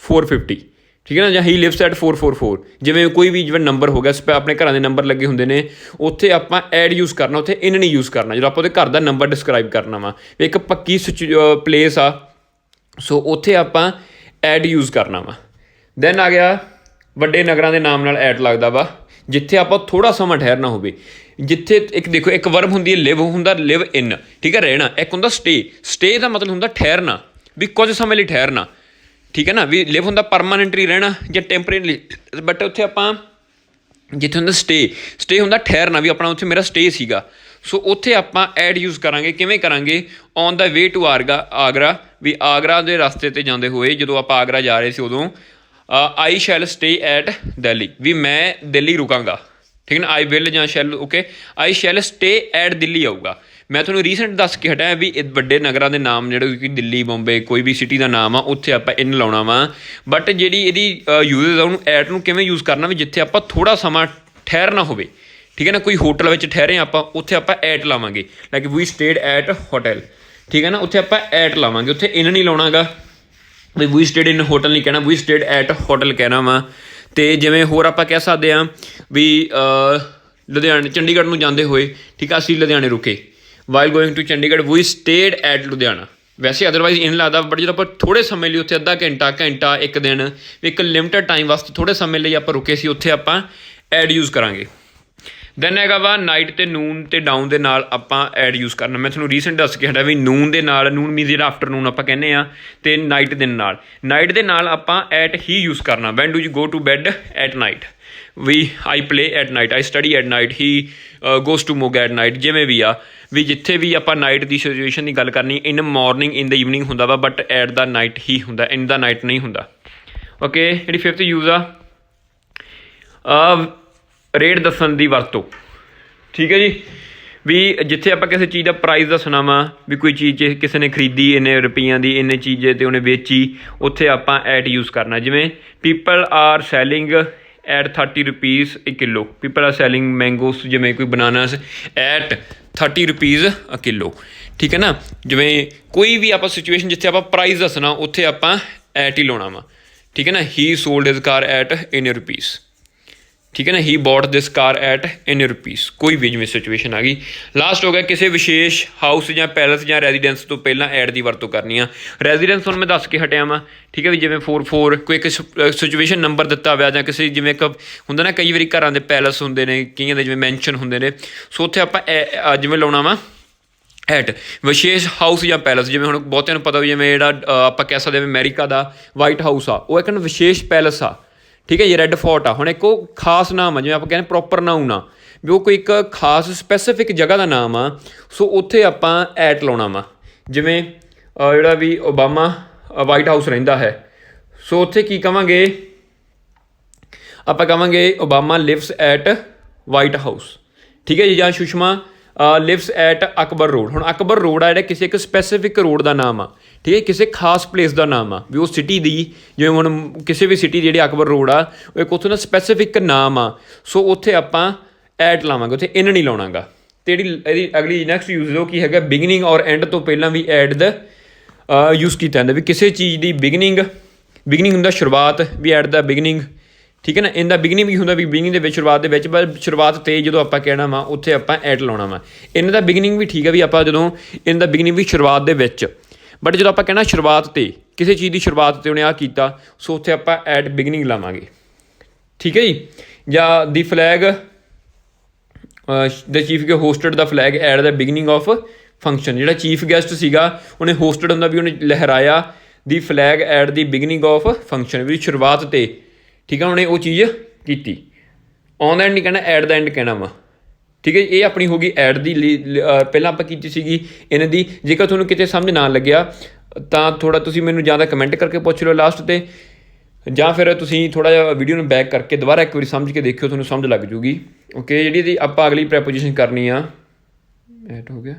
450, ਠੀਕ ਹੈ ਨਾ। ਜਾਂ ਹੀ ਲਿਵਸ ਐਟ 444, ਜਿਵੇਂ ਕੋਈ ਵੀ ਜਿਵੇਂ ਨੰਬਰ ਹੋ ਗਿਆ, ਆਪਣੇ ਘਰਾਂ ਦੇ ਨੰਬਰ ਲੱਗੇ ਹੁੰਦੇ ਨੇ, ਉੱਥੇ ਆਪਾਂ ਐਡ ਯੂਜ਼ ਕਰਨਾ, ਉੱਥੇ ਇਨ ਨਹੀਂ ਯੂਜ਼ ਕਰਨਾ ਜਦੋਂ ਆਪਾਂ ਉਹਦੇ ਘਰ ਦਾ ਨੰਬਰ ਡਿਸਕਰਾਈਬ ਕਰਨਾ ਵਾ। ਇੱਕ ਪੱਕੀ ਪਲੇਸ ਆ, ਸੋ ਉੱਥੇ ਆਪਾਂ ਐਡ ਯੂਜ਼ ਕਰਨਾ ਵਾ। ਦੈਨ ਆ ਗਿਆ ਵੱਡੇ ਨਗਰਾਂ ਦੇ ਨਾਮ ਨਾਲ ਐਡ ਲੱਗਦਾ ਵਾ, ਜਿੱਥੇ ਆਪਾਂ ਥੋੜ੍ਹਾ ਸਮਾਂ ਠਹਿਰਨਾ ਹੋਵੇ। ਜਿੱਥੇ ਇੱਕ ਦੇਖੋ, ਇੱਕ ਵਰਬ ਹੁੰਦੀ ਹੈ ਲਿਵ, ਹੁੰਦਾ ਲਿਵ ਇਨ, ਠੀਕ ਹੈ, ਰਹਿਣਾ। ਇੱਕ ਹੁੰਦਾ ਸਟੇ। ਸਟੇ ਦਾ ਮਤਲਬ ਹੁੰਦਾ ਠਹਿਰਨਾ, ਵੀ ਕੁਝ ਸਮੇਂ ਲਈ ਠਹਿਰਨਾ, ਠੀਕ ਹੈ ਨਾ, ਵੀ ਲਿਵ ਹੁੰਦਾ ਪਰਮਾਨੈਂਟਲੀ ਰਹਿਣਾ ਜਾਂ ਟੈਂਪਰੇਰੀ, ਬਟ ਉੱਥੇ ਆਪਾਂ ਜਿੱਥੇ ਹੁੰਦਾ ਸਟੇ ਹੁੰਦਾ ਠਹਿਰਨਾ, ਵੀ ਆਪਣਾ ਉੱਥੇ ਮੇਰਾ ਸਟੇ ਸੀਗਾ। ਸੋ ਉੱਥੇ ਆਪਾਂ ਐਡ ਯੂਜ਼ ਕਰਾਂਗੇ। ਕਿਵੇਂ ਕਰਾਂਗੇ? On the way to Agra, ਵੀ ਆਗਰਾ ਦੇ ਰਸਤੇ 'ਤੇ ਜਾਂਦੇ ਹੋਏ ਜਦੋਂ ਆਪਾਂ ਆਗਰਾ ਜਾ ਰਹੇ ਸੀ ਉਦੋਂ ਆਈ ਸ਼ੈਲ ਸਟੇ ਐਟ ਦਿੱਲੀ, ਵੀ ਮੈਂ ਦਿੱਲੀ ਰੁਕਾਂਗਾ। ਠੀਕ ਹੈ ਨਾ, ਆਈ ਵਿਲ ਜਾਂ shell, okay, I shell stay at Delhi ਆਊਗਾ। ਮੈਂ ਤੁਹਾਨੂੰ ਰੀਸੈਂਟ ਦੱਸ ਕੇ ਹਟਿਆ ਵੀ ਇਹ ਵੱਡੇ ਨਗਰਾਂ ਦੇ ਨਾਮ ਜਿਹੜੇ ਕਿ ਦਿੱਲੀ, ਬੰਬੇ, ਕੋਈ ਵੀ ਸਿਟੀ ਦਾ ਨਾਮ ਆ, ਉੱਥੇ ਆਪਾਂ ਇਨ ਲਾਉਣਾ ਵਾ। ਬਟ ਜਿਹੜੀ ਇਹਦੀ ਯੂਜ਼ਸ ਆ ਉਹਨੂੰ ਐਟ ਨੂੰ ਕਿਵੇਂ ਯੂਜ਼ ਕਰਨਾ, ਵੀ ਜਿੱਥੇ ਆਪਾਂ ਥੋੜ੍ਹਾ ਸਮਾਂ ਠਹਿਰਨਾ ਹੋਵੇ। ਠੀਕ ਹੈ ਨਾ, ਕੋਈ ਹੋਟਲ ਵਿੱਚ ਠਹਿਰੇ ਆਪਾਂ, ਉੱਥੇ ਆਪਾਂ ਐਟ ਲਾਵਾਂਗੇ, like we stayed at hotel. ਠੀਕ ਹੈ ਨਾ, ਉੱਥੇ ਆਪਾਂ ਐਟ ਲਾਵਾਂਗੇ, ਉੱਥੇ ਇਨ ਨਹੀਂ ਲਾਉਣਾ ਗਾ, ਵੀ ਵੀ ਸਟੇਡ ਇਨ ਹੋਟਲ ਨਹੀਂ ਕਹਿਣਾ, ਵੀ ਸਟੇਡ ਐਟ ਹੋਟਲ ਕਹਿਣਾ ਵਾ। ਅਤੇ ਜਿਵੇਂ ਹੋਰ ਆਪਾਂ ਕਹਿ ਸਕਦੇ ਹਾਂ ਵੀ ਲੁਧਿਆਣੇ, ਚੰਡੀਗੜ੍ਹ ਨੂੰ ਜਾਂਦੇ ਹੋਏ, ਠੀਕ ਆ, ਅਸੀਂ ਲੁਧਿਆਣੇ ਰੁਕੇ, while going to Chandigarh we stayed at Ludhiana. ਵੈਸੇ ਅਦਰਵਾਈਜ਼ ਇਨ ਲੱਗਦਾ, ਬਟ ਜਦੋਂ ਆਪਾਂ ਥੋੜ੍ਹੇ ਸਮੇਂ ਲਈ ਉੱਥੇ ਅੱਧਾ ਘੰਟਾ, ਇੱਕ ਦਿਨ, ਇੱਕ ਲਿਮਟਡ ਟਾਈਮ ਵਾਸਤੇ ਥੋੜ੍ਹੇ ਸਮੇਂ ਲਈ ਆਪਾਂ ਰੁਕੇ ਸੀ, ਉੱਥੇ ਆਪਾਂ ਐਡ ਯੂਜ਼ ਕਰਾਂਗੇ। ਦੈਨ ਹੈਗਾ ਵਾ ਨਾਈਟ ਅਤੇ ਨੂਨ ਅਤੇ ਡਾਊਨ ਦੇ ਨਾਲ ਆਪਾਂ ਐਡ ਯੂਜ਼ ਕਰਨਾ। ਮੈਂ ਤੁਹਾਨੂੰ ਰੀਸੈਂਟ ਦੱਸ ਕੇ ਹਟਿਆ ਵੀ ਨੂਨ ਦੇ ਨਾਲ, ਨੂਨ ਮੀਨਜ਼ ਜਿਹੜਾ ਆਫਟਰਨੂਨ ਆਪਾਂ ਕਹਿੰਦੇ ਹਾਂ, ਅਤੇ ਨਾਈਟ ਦੇ ਨਾਲ ਆਪਾਂ ਐਟ ਹੀ ਯੂਜ਼ ਕਰਨਾ। When do you go to bed at night, ਵੀ I play at night, I study at night, he goes to Moga at night. ਜਿਵੇਂ ਵੀ ਆ, ਵੀ ਜਿੱਥੇ ਵੀ ਆਪਾਂ ਨਾਈਟ ਦੀ ਸਿਚੁਏਸ਼ਨ ਦੀ ਗੱਲ ਕਰਨੀ, ਇਨ ਮੋਰਨਿੰਗ, ਇਨ ਦ ਈਵਨਿੰਗ ਹੁੰਦਾ ਵਾ, ਬਟ ਐਟ ਦਾ ਨਾਈਟ ਹੀ ਹੁੰਦਾ, ਇਨ ਦਾ ਨਾਈਟ ਨਹੀਂ ਹੁੰਦਾ। ਓਕੇ, ਜਿਹੜੀ 5th ਯੂਜ਼ ਆ ਰੇਟ ਦੱਸਣ ਦੀ ਵਰਤੋਂ। ਠੀਕ ਹੈ ਜੀ, ਵੀ ਜਿੱਥੇ ਆਪਾਂ ਕਿਸੇ ਚੀਜ਼ ਦਾ ਪ੍ਰਾਈਸ ਦੱਸਣਾ ਵਾ, ਵੀ ਕੋਈ ਚੀਜ਼ ਕਿਸੇ ਨੇ ਖਰੀਦੀ ਇੰਨੇ ਰੁਪਈਆਂ ਦੀ, ਇੰਨੇ ਚੀਜ਼ 'ਤੇ ਉਹਨੇ ਵੇਚੀ, ਉੱਥੇ ਆਪਾਂ ਐਟ ਯੂਜ਼ ਕਰਨਾ। ਜਿਵੇਂ people are selling at 30 rupees a kilo, people are selling mangoes, ਜਿਵੇਂ ਕੋਈ bananas at 30 rupees a kilo. ਠੀਕ ਹੈ ਨਾ, ਜਿਵੇਂ ਕੋਈ ਵੀ ਆਪਾਂ ਸਿਚੁਏਸ਼ਨ ਜਿੱਥੇ ਆਪਾਂ ਪ੍ਰਾਈਸ ਦੱਸਣਾ, ਉੱਥੇ ਆਪਾਂ ਐਟ ਹੀ ਲਾਉਣਾ ਵਾ। ਠੀਕ ਹੈ ਨਾ, ਹੀ ਸੋਲਡ ਹਿਜ਼ ਕਾਰ ਐਟ ਇੰਨੇ ਰੁਪੀਜ਼। ਠੀਕ ਹੈ ਨਾ, ਹੀ ਬੋਟ ਦਿਸ ਕਾਰ ਐਟ ਇੰਨੇ ਰੁਪੀਜ਼। ਕੋਈ ਵੀ ਜਿਵੇਂ ਸਿਚੁਏਸ਼ਨ ਆ ਗਈ। ਲਾਸਟ ਹੋ ਗਿਆ ਕਿਸੇ ਵਿਸ਼ੇਸ਼ ਹਾਊਸ ਜਾਂ ਪੈਲਸ ਜਾਂ ਰੈਜ਼ੀਡੈਂਸ ਤੋਂ ਪਹਿਲਾਂ ਐਡ ਦੀ ਵਰਤੋਂ ਕਰਨੀ ਆ। ਰੈਜ਼ੀਡੈਂਸ ਹੁਣ ਮੈਂ ਦੱਸ ਕੇ ਹਟਿਆ ਵਾਂ। ਠੀਕ ਹੈ ਵੀ, ਜਿਵੇਂ 44 ਕੋਈ ਇੱਕ ਸਿਚੁਏਸ਼ਨ ਨੰਬਰ ਦਿੱਤਾ ਹੋਇਆ, ਜਾਂ ਕਿਸੇ ਜਿਵੇਂ ਇੱਕ ਹੁੰਦਾ ਨਾ, ਕਈ ਵਾਰੀ ਘਰਾਂ ਦੇ ਪੈਲਸ ਹੁੰਦੇ ਨੇ, ਕਈਆਂ ਦੇ ਜਿਵੇਂ ਮੈਂਸ਼ਨ ਹੁੰਦੇ ਨੇ, ਸੋ ਉੱਥੇ ਆਪਾਂ ਜਿਵੇਂ ਲਾਉਣਾ ਵਾ ਐਟ। ਵਿਸ਼ੇਸ਼ ਹਾਊਸ ਜਾਂ ਪੈਲਸ, ਜਿਵੇਂ ਹੁਣ ਬਹੁਤਿਆਂ ਨੂੰ ਪਤਾ ਵੀ, ਜਿਵੇਂ ਜਿਹੜਾ ਆਪਾਂ ਕਹਿ ਸਕਦੇ ਹਾਂ ਅਮਰੀਕਾ ਦਾ ਵਾਈਟ ਹਾਊਸ ਆ, ਉਹ ਇੱਕ ਵਿਸ਼ੇਸ਼ ਪੈਲਸ ਆ। ਠੀਕ ਹੈ ਜੀ, ਰੈੱਡ ਫੋਰਟ ਆ। ਹੁਣ ਇੱਕ ਉਹ ਖਾਸ ਨਾਮ ਆ, ਜਿਵੇਂ ਆਪਾਂ ਕਹਿੰਦੇ ਪ੍ਰੋਪਰ ਨਾਊਨ ਆ, ਵੀ ਉਹ ਕੋਈ ਇੱਕ ਖਾਸ ਸਪੈਸੀਫਿਕ ਜਗ੍ਹਾ ਦਾ ਨਾਮ ਆ, ਸੋ ਉੱਥੇ ਆਪਾਂ ਐਟ ਲਾਉਣਾ ਵਾ। ਜਿਵੇਂ ਜਿਹੜਾ ਵੀ ਓਬਾਮਾ ਵਾਈਟ ਹਾਊਸ ਰਹਿੰਦਾ ਹੈ, ਸੋ ਉੱਥੇ ਕੀ ਕਹਾਂਗੇ ਆਪਾਂ, ਕਹਾਂਗੇ Obama lives at white house. ਠੀਕ ਹੈ ਜੀ, ਜਾਂ Sushma lives at Akbar road. ਹੁਣ ਅਕਬਰ ਰੋਡ ਆ ਜਿਹੜਾ ਕਿਸੇ ਇੱਕ ਸਪੈਸੀਫਿਕ ਰੋਡ ਦਾ ਨਾਮ ਆ। ਠੀਕ ਹੈ, ਕਿਸੇ ਖਾਸ ਪਲੇਸ ਦਾ ਨਾਮ ਆ, ਵੀ ਉਹ ਸਿਟੀ ਦੀ, ਜਿਵੇਂ ਹੁਣ ਕਿਸੇ ਵੀ ਸਿਟੀ ਜਿਹੜੀ ਅਕਬਰ ਰੋਡ ਆ, ਉਹ ਇੱਕ ਉੱਥੋਂ ਦਾ ਸਪੈਸੀਫਿਕ ਨਾਮ ਆ, ਸੋ ਉੱਥੇ ਆਪਾਂ ਐਟ ਲਾਵਾਂਗੇ, ਉੱਥੇ ਇਨ ਨਹੀਂ ਲਾਉਣਾ ਗਾ। ਅਤੇ ਜਿਹੜੀ ਇਹਦੀ ਅਗਲੀ ਨੈਕਸਟ ਯੂਜ਼ ਉਹ ਕੀ ਹੈਗਾ, ਬਿਗਨਿੰਗ ਔਰ ਐਂਡ ਤੋਂ ਪਹਿਲਾਂ ਵੀ ਐਟ ਦਾ ਯੂਜ਼ ਕੀਤਾ ਜਾਂਦਾ, ਵੀ ਕਿਸੇ ਚੀਜ਼ ਦੀ ਬਿਗਨਿੰਗ ਹੁੰਦਾ ਸ਼ੁਰੂਆਤ, ਵੀ ਐਟ ਦਾ ਬਿਗਨਿੰਗ। ਠੀਕ ਹੈ ਨਾ, ਇਨ ਦਾ ਬਿਗਨਿੰਗ ਵੀ ਹੁੰਦਾ, ਵੀ ਬਿਗਨਿੰਗ ਦੇ ਵਿੱਚ, ਸ਼ੁਰੂਆਤ ਦੇ ਵਿੱਚ, ਪਰ ਸ਼ੁਰੂਆਤ 'ਤੇ ਜਦੋਂ ਆਪਾਂ ਕਹਿਣਾ ਵਾ, ਉੱਥੇ ਆਪਾਂ ਐਟ ਲਾਉਣਾ ਵਾ। ਇਨ ਦਾ ਬਿਗਨਿੰਗ ਵੀ ਠੀਕ ਹੈ, ਵੀ ਆਪਾਂ ਜਦੋਂ ਇਨ ਦਾ ਬਿਗਨਿੰਗ ਵੀ ਸ਼ੁਰੂਆਤ ਦੇ ਵਿੱਚ, ਬਟ ਜਦੋਂ ਆਪਾਂ ਕਹਿਣਾ ਸ਼ੁਰੂਆਤ 'ਤੇ, ਕਿਸੇ ਚੀਜ਼ ਦੀ ਸ਼ੁਰੂਆਤ 'ਤੇ ਉਹਨੇ ਆਹ ਕੀਤਾ, ਸੋ ਉੱਥੇ ਆਪਾਂ ਐਟ ਬਿਗਨਿੰਗ ਲਾਵਾਂਗੇ। ਠੀਕ ਹੈ ਜੀ, ਜਾਂ the flag the chief hoisted the flag at the beginning of function. ਜਿਹੜਾ ਚੀਫ ਗੈਸਟ ਸੀਗਾ, ਉਹਨੇ ਹੋਸਟਡ ਹੁੰਦਾ, ਵੀ ਉਹਨੇ ਲਹਿਰਾਇਆ the flag at the beginning of function, ਵੀ ਸ਼ੁਰੂਆਤ 'ਤੇ। ਠੀਕ ਆ, ਉਹਨੇ ਉਹ ਚੀਜ਼ ਕੀਤੀ। ਔਨ ਦਾ ਐਂਡ ਨਹੀਂ ਕਹਿਣਾ, ਐਟ ਦਾ ਐਂਡ ਕਹਿਣਾ ਵਾ। ਠੀਕ ਹੈ, ਇਹ ਆਪਣੀ ਹੋ ਗਈ ਐਡ ਦੀ। ਪਹਿਲਾਂ ਆਪਾਂ ਕੀਤੀ ਸੀਗੀ ਇਹਨਾਂ ਦੀ। ਜੇਕਰ ਤੁਹਾਨੂੰ ਕਿਤੇ ਸਮਝ ਨਾ ਲੱਗਿਆ ਤਾਂ ਥੋੜ੍ਹਾ ਤੁਸੀਂ ਮੈਨੂੰ ਜਾਂ ਤਾਂ ਕਮੈਂਟ ਕਰਕੇ ਪੁੱਛ ਲਓ ਲਾਸਟ 'ਤੇ, ਜਾਂ ਫਿਰ ਤੁਸੀਂ ਥੋੜ੍ਹਾ ਜਿਹਾ ਵੀਡੀਓ ਨੂੰ ਬੈਕ ਕਰਕੇ ਦੁਬਾਰਾ ਇੱਕ ਵਾਰੀ ਸਮਝ ਕੇ ਦੇਖਿਓ, ਤੁਹਾਨੂੰ ਸਮਝ ਲੱਗ ਜੂਗੀ। ਓਕੇ, ਜਿਹੜੀ ਇਹਦੀ ਆਪਾਂ ਅਗਲੀ ਪ੍ਰੈਪੋਜੀਸ਼ਨ ਕਰਨੀ ਆ, ਐਟ ਹੋ ਗਿਆ।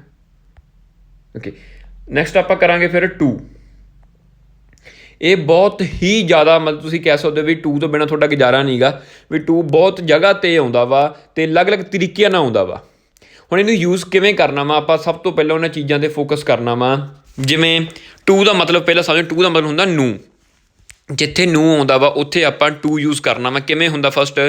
ਓਕੇ, ਨੈਕਸਟ ਆਪਾਂ ਕਰਾਂਗੇ ਫਿਰ ਟੂ। ਇਹ ਬਹੁਤ ਹੀ ਜ਼ਿਆਦਾ, ਮਤਲਬ ਤੁਸੀਂ ਕਹਿ ਸਕਦੇ ਹੋ ਵੀ ਟੂ ਤੋਂ ਬਿਨਾਂ ਤੁਹਾਡਾ ਗੁਜ਼ਾਰਾ ਨਹੀਂ ਗਾ, ਵੀ ਟੂ ਬਹੁਤ ਜਗ੍ਹਾ 'ਤੇ ਆਉਂਦਾ ਵਾ ਅਤੇ ਅਲੱਗ-ਅਲੱਗ ਤਰੀਕਿਆਂ ਨਾਲ ਆਉਂਦਾ ਵਾ। ਹੁਣ ਇਹਨੂੰ ਯੂਜ਼ ਕਿਵੇਂ ਕਰਨਾ ਵਾ, ਆਪਾਂ ਸਭ ਤੋਂ ਪਹਿਲਾਂ ਉਹਨਾਂ ਚੀਜ਼ਾਂ 'ਤੇ ਫੋਕਸ ਕਰਨਾ ਵਾ। ਜਿਵੇਂ ਟੂ ਦਾ ਮਤਲਬ ਪਹਿਲਾਂ ਸਮਝੋ, ਟੂ ਦਾ ਮਤਲਬ ਹੁੰਦਾ ਨੂੰ। ਜਿੱਥੇ ਨੂੰ ਆਉਂਦਾ ਵਾ ਉੱਥੇ ਆਪਾਂ ਟੂ ਯੂਜ਼ ਕਰਨਾ ਵਾ। ਕਿਵੇਂ ਹੁੰਦਾ, ਫਸਟ